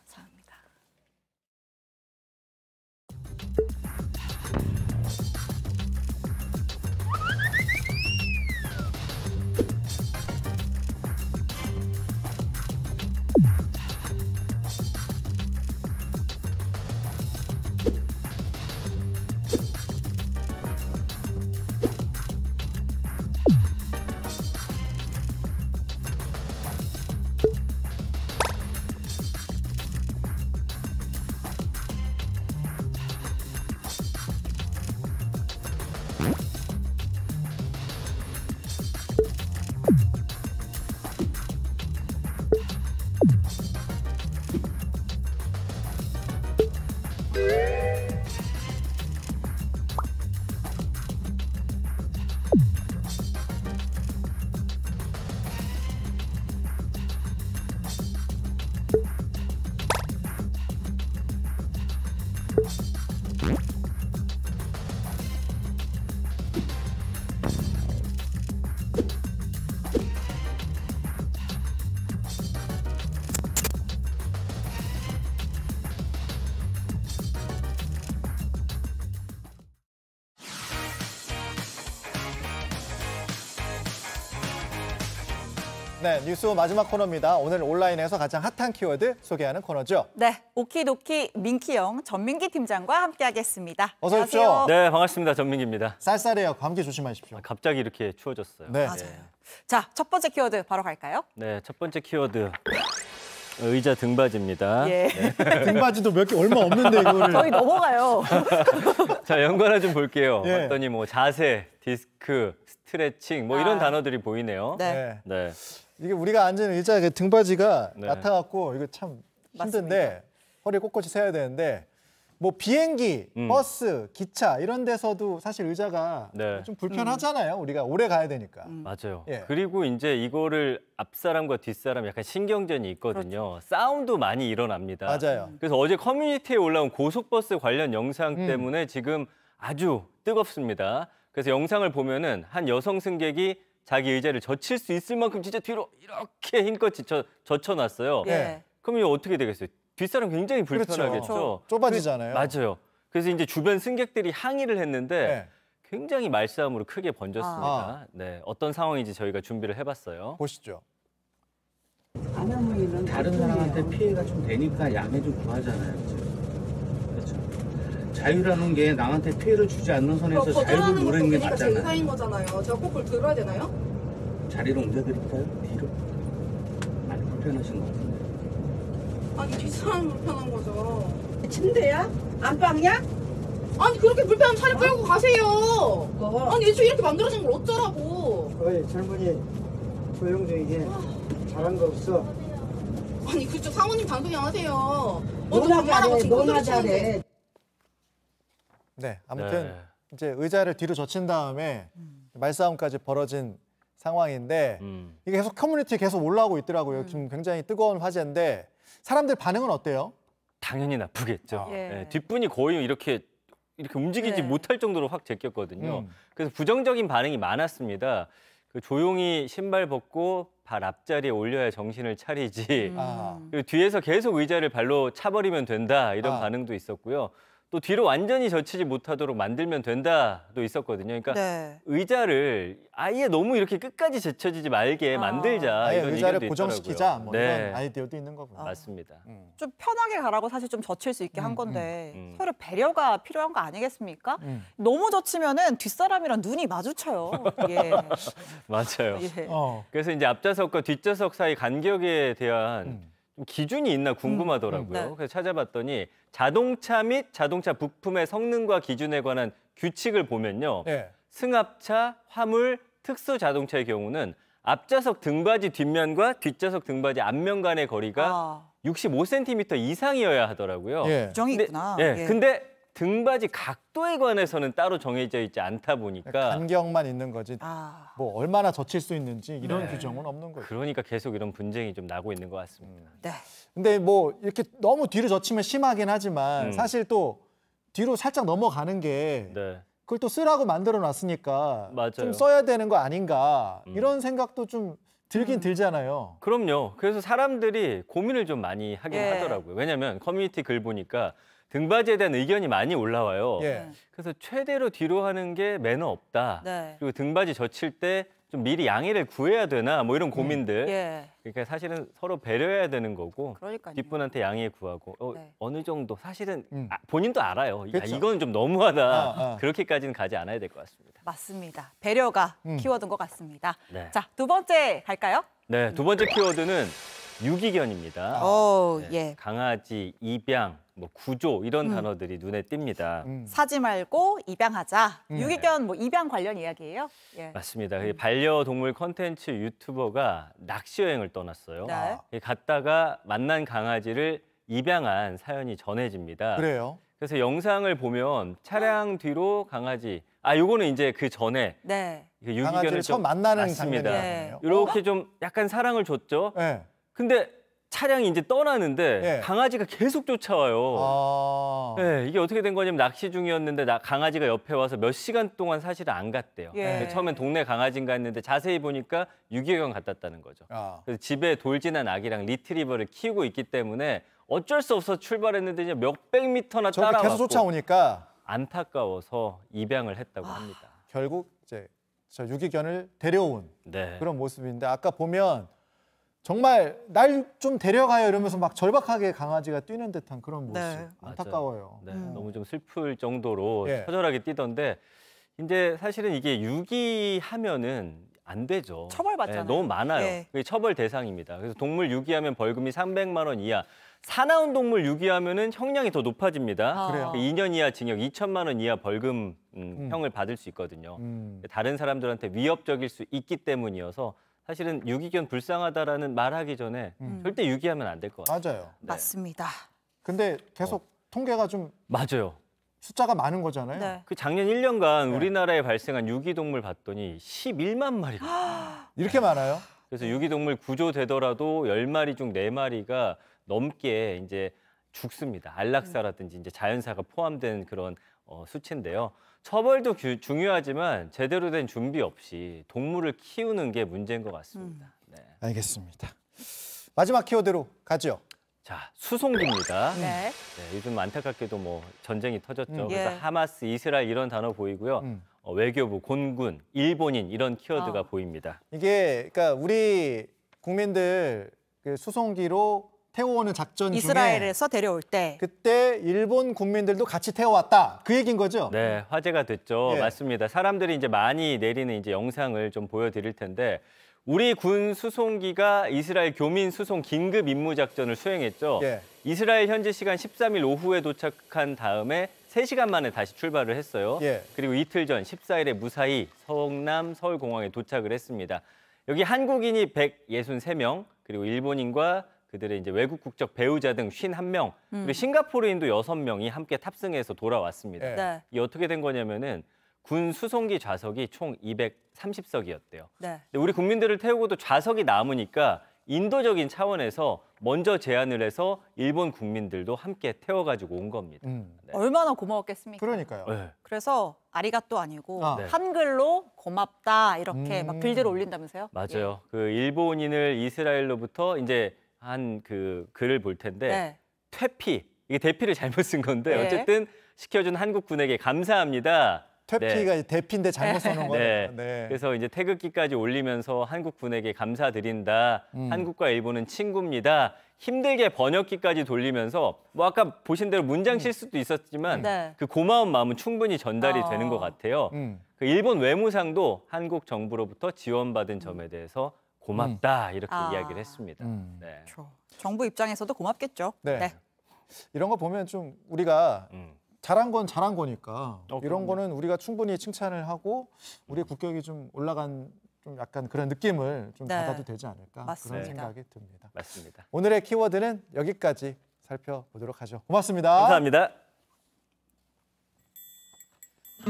네, 뉴스 마지막 코너입니다. 오늘 온라인에서 가장 핫한 키워드 소개하는 코너죠. 네, 오키도키 민키영 전민기 팀장과 함께하겠습니다. 어서 오십시오. 네, 반갑습니다. 전민기입니다. 쌀쌀해요. 감기 조심하십시오. 갑자기 이렇게 추워졌어요. 네. 맞아요. 자, 첫 번째 키워드 바로 갈까요? 네, 첫 번째 키워드 의자 등받이입니다. 예. 네. 등받이도 몇 개 얼마 없는데 이거를. 저희 넘어가요. 자, 연관어 좀 볼게요. 예. 봤더니 뭐 자세, 디스크, 스트레칭 뭐 이런 단어들이 보이네요. 네. 네. 이게 우리가 앉은 의자 등받이가 네. 얕아갖고 이거 참 힘든데 허리 꼿꼿이 세야 되는데 뭐 비행기, 버스, 기차 이런 데서도 사실 의자가 네. 좀 불편하잖아요. 우리가 오래 가야 되니까. 맞아요. 예. 그리고 이제 이거를 앞사람과 뒷사람 약간 신경전이 있거든요. 싸움도 많이 일어납니다. 맞아요. 그래서 어제 커뮤니티에 올라온 고속버스 관련 영상 때문에 지금 아주 뜨겁습니다. 그래서 영상을 보면은 한 여성 승객이 자기 의자를 젖힐 수 있을 만큼 진짜 뒤로 이렇게 힘껏 젖혀놨어요. 예. 그럼 이거 어떻게 되겠어요? 뒷사람 굉장히 불편하겠죠. 그렇죠. 좁아지잖아요. 맞아요. 그래서 이제 주변 승객들이 항의를 했는데 네. 굉장히 말싸움으로 크게 번졌습니다. 네, 어떤 상황인지 저희가 준비를 해봤어요. 보시죠. 안현무이는 다른 사람한테 피해가 좀 되니까 양해 좀 구하잖아요. 그렇죠. 자유라는 게 남한테 피해를 주지 않는 선에서 자유를 누리는 게 맞잖아요. 인사인 거잖아요. 제가 꼭 그걸 들어야 되나요? 자리를 옮겨드릴까요? 뒤로? 많이 불편하신 것 같은데. 아니 뒷사람이 불편한 거죠. 침대야? 안방이야? 아니 그렇게 불편하면 차를 끌고 가세요. 아니 애초에 이렇게 만들어진 걸 어쩌라고. 어이 젊은이 조용조용히 잘한 거 없어. 아니 그쪽 사모님 방송이 안 하세요. 너나 잘해, 너나 잘해. 네, 아무튼 네. 이제 의자를 뒤로 젖힌 다음에 말싸움까지 벌어진 상황인데 이게 계속 커뮤니티에 계속 올라오고 있더라고요. 지금 굉장히 뜨거운 화제인데 사람들 반응은 어때요? 당연히 나쁘겠죠. 예. 네, 뒷분이 거의 이렇게 움직이지 네. 못할 정도로 확 제꼈거든요. 그래서 부정적인 반응이 많았습니다. 그 조용히 신발 벗고 발 앞자리에 올려야 정신을 차리지. 그리고 뒤에서 계속 의자를 발로 차버리면 된다 이런 반응도 있었고요. 또 뒤로 완전히 젖히지 못하도록 만들면 된다도 있었거든요. 그러니까 네. 의자를 아예 너무 이렇게 끝까지 제쳐지지 말게 만들자 아예 이런 의자를 의견도 고정시키자 있더라고요. 뭐 네. 이런 아이디어도 있는 거고요. 맞습니다. 좀 편하게 가라고 사실 좀 젖힐 수 있게 한 건데 서로 배려가 필요한 거 아니겠습니까? 너무 젖히면은 뒷사람이랑 눈이 마주쳐요. 예. 맞아요. 예. 그래서 이제 앞좌석과 뒷좌석 사이 간격에 대한 좀 기준이 있나 궁금하더라고요. 네. 그래서 찾아봤더니 자동차 및 자동차 부품의 성능과 기준에 관한 규칙을 보면요. 네. 승합차, 화물, 특수 자동차의 경우는 앞좌석 등받이 뒷면과 뒷좌석 등받이 앞면 간의 거리가 65cm 이상이어야 하더라고요. 예. 규정이 있구나. 예. 예. 근데 등받이 각도에 관해서는 따로 정해져 있지 않다 보니까 간격만 있는 거지. 뭐 얼마나 젖힐 수 있는지 이런 네. 규정은 없는 거죠. 그러니까 계속 이런 분쟁이 좀 나고 있는 것 같습니다. 네. 근데 뭐 이렇게 너무 뒤로 젖히면 심하긴 하지만 사실 또 뒤로 살짝 넘어가는 게 네. 그걸 또 쓰라고 만들어 놨으니까 맞아요. 좀 써야 되는 거 아닌가 이런 생각도 좀 들긴 들잖아요. 그럼요. 그래서 사람들이 고민을 좀 많이 하긴 예. 하더라고요. 왜냐하면 커뮤니티 글 보니까 등받이에 대한 의견이 많이 올라와요. 예. 그래서 최대로 뒤로 하는 게 매너 없다. 네. 그리고 등받이 젖힐 때 좀 미리 양해를 구해야 되나 뭐 이런 고민들. 예. 그러니까 사실은 서로 배려해야 되는 거고 그러니까요. 뒷분한테 양해 구하고 네. 어느 정도 사실은 본인도 알아요. 야, 그렇죠. 이건 좀 너무하다. 그렇게까지는 가지 않아야 될 것 같습니다. 맞습니다. 배려가 키워드인 것 같습니다. 네. 자, 두 번째 갈까요? 네, 두 번째 키워드는 유기견입니다. 예. 강아지, 입양, 뭐 구조 이런 단어들이 눈에 띕니다. 사지 말고 입양하자. 유기견 뭐 입양 관련 이야기예요. 예. 맞습니다. 반려동물 컨텐츠 유튜버가 낚시 여행을 떠났어요. 네. 갔다가 만난 강아지를 입양한 사연이 전해집니다. 그래요? 그래서 영상을 보면 차량 뒤로 강아지, 요거는 이제 그 전에 네. 유기견을 강아지를 처음 만나는 장면이네요. 이렇게 좀 약간 사랑을 줬죠. 네. 근데 차량이 이제 떠나는데 네. 강아지가 계속 쫓아와요. 네, 이게 어떻게 된 거냐면 낚시 중이었는데 강아지가 옆에 와서 몇 시간 동안 사실은 안 갔대요. 예. 처음엔 동네 강아지인가 했는데 자세히 보니까 유기견 같았다는 거죠. 그래서 집에 돌진한 아기랑 리트리버를 키우고 있기 때문에 어쩔 수 없어 출발했는데 이제 몇백 미터나 저기 따라왔고 계속 쫓아오니까 안타까워서 입양을 했다고 합니다. 결국 이제 저 유기견을 데려온 네. 그런 모습인데 아까 보면 정말 날 좀 데려가요 이러면서 막 절박하게 강아지가 뛰는 듯한 그런 모습. 네. 안타까워요. 네, 너무 좀 슬플 정도로 예. 처절하게 뛰던데 이제 사실은 이게 유기하면은 안 되죠. 처벌받잖아요. 너무 많아요. 예. 그게 처벌 대상입니다. 그래서 동물 유기하면 벌금이 300만 원 이하, 사나운 동물 유기하면은 형량이 더 높아집니다. 그래요? 2년 이하 징역, 2천만 원 이하 벌금 형을 받을 수 있거든요. 다른 사람들한테 위협적일 수 있기 때문이어서 사실은 유기견 불쌍하다라는 말하기 전에 절대 유기하면 안 될 것 같아요. 맞아요. 네. 맞습니다. 근데 계속 통계가 좀 맞아요. 숫자가 많은 거잖아요. 네. 그 작년 1년간 우리나라에 발생한 유기동물 봤더니 11만 마리가 이렇게 많아요? 그래서 유기동물 구조되더라도 10마리 중 4마리가 넘게 이제 죽습니다. 안락사라든지 이제 자연사가 포함된 그런 수치인데요. 처벌도 중요하지만 제대로 된 준비 없이 동물을 키우는 게 문제인 것 같습니다. 네. 알겠습니다. 마지막 키워드로 가죠. 자, 수송기입니다. 네. 네, 요즘 안타깝게도 뭐 전쟁이 터졌죠. 예. 그래서 하마스, 이스라엘 이런 단어 보이고요. 외교부, 곤군, 일본인 이런 키워드가 보입니다. 이게 그러니까 우리 국민들 그 수송기로 태워오는 작전 중에 이스라엘에서 데려올 때 그때 일본 국민들도 같이 태워왔다. 그 얘기인 거죠? 네, 화제가 됐죠. 예. 맞습니다. 사람들이 이제 많이 내리는 이제 영상을 좀 보여드릴 텐데 우리 군 수송기가 이스라엘 교민 수송 긴급 임무 작전을 수행했죠. 예. 이스라엘 현지 시간 13일 오후에 도착한 다음에 3시간 만에 다시 출발을 했어요. 예. 그리고 이틀 전 14일에 무사히 성남 서울공항에 도착을 했습니다. 여기 한국인이 163명, 그리고 일본인과 그들의 이제 외국 국적 배우자 등 51명, 그리고 싱가포르인도 6명이 함께 탑승해서 돌아왔습니다. 네. 네. 이게 어떻게 된 거냐면은 군 수송기 좌석이 총 230석이었대요. 네. 근데 우리 국민들을 태우고도 좌석이 남으니까 인도적인 차원에서 먼저 제안을 해서 일본 국민들도 함께 태워가지고 온 겁니다. 네. 얼마나 고마웠겠습니까? 그러니까요. 네. 그래서 아리가또 아니고 네. 한글로 고맙다 이렇게 막 글들을 올린다면서요? 맞아요. 그 일본인을 이스라엘로부터 이제 한 그 글을 볼 텐데 네. 퇴피, 이게 대피를 잘못 쓴 건데 네. 어쨌든 시켜준 한국 군에게 감사합니다. 퇴피가 대피인데 잘못 써놓은 거예요. 네. 그래서 이제 태극기까지 올리면서 한국 군에게 감사드린다. 한국과 일본은 친구입니다. 힘들게 번역기까지 돌리면서 뭐 아까 보신 대로 문장 실수도 있었지만 네. 그 고마운 마음은 충분히 전달이 되는 것 같아요. 그 일본 외무상도 한국 정부로부터 지원받은 점에 대해서 고맙다 이렇게 이야기를 했습니다. 네. 그렇죠. 정부 입장에서도 고맙겠죠. 네. 이런 거 보면 좀 우리가 잘한 건 잘한 거니까 이런 그럼요. 거는 우리가 충분히 칭찬을 하고 우리의 국격이 좀 올라간 좀 약간 그런 느낌을 좀 네. 받아도 되지 않을까 맞습니다. 그런 생각이 듭니다. 맞습니다. 오늘의 키워드는 여기까지 살펴보도록 하죠. 고맙습니다. 감사합니다.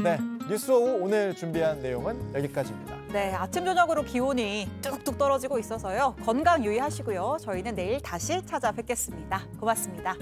네, 뉴스오후 오늘 준비한 내용은 여기까지입니다. 네, 아침 저녁으로 기온이 뚝뚝 떨어지고 있어서요. 건강 유의하시고요. 저희는 내일 다시 찾아뵙겠습니다. 고맙습니다.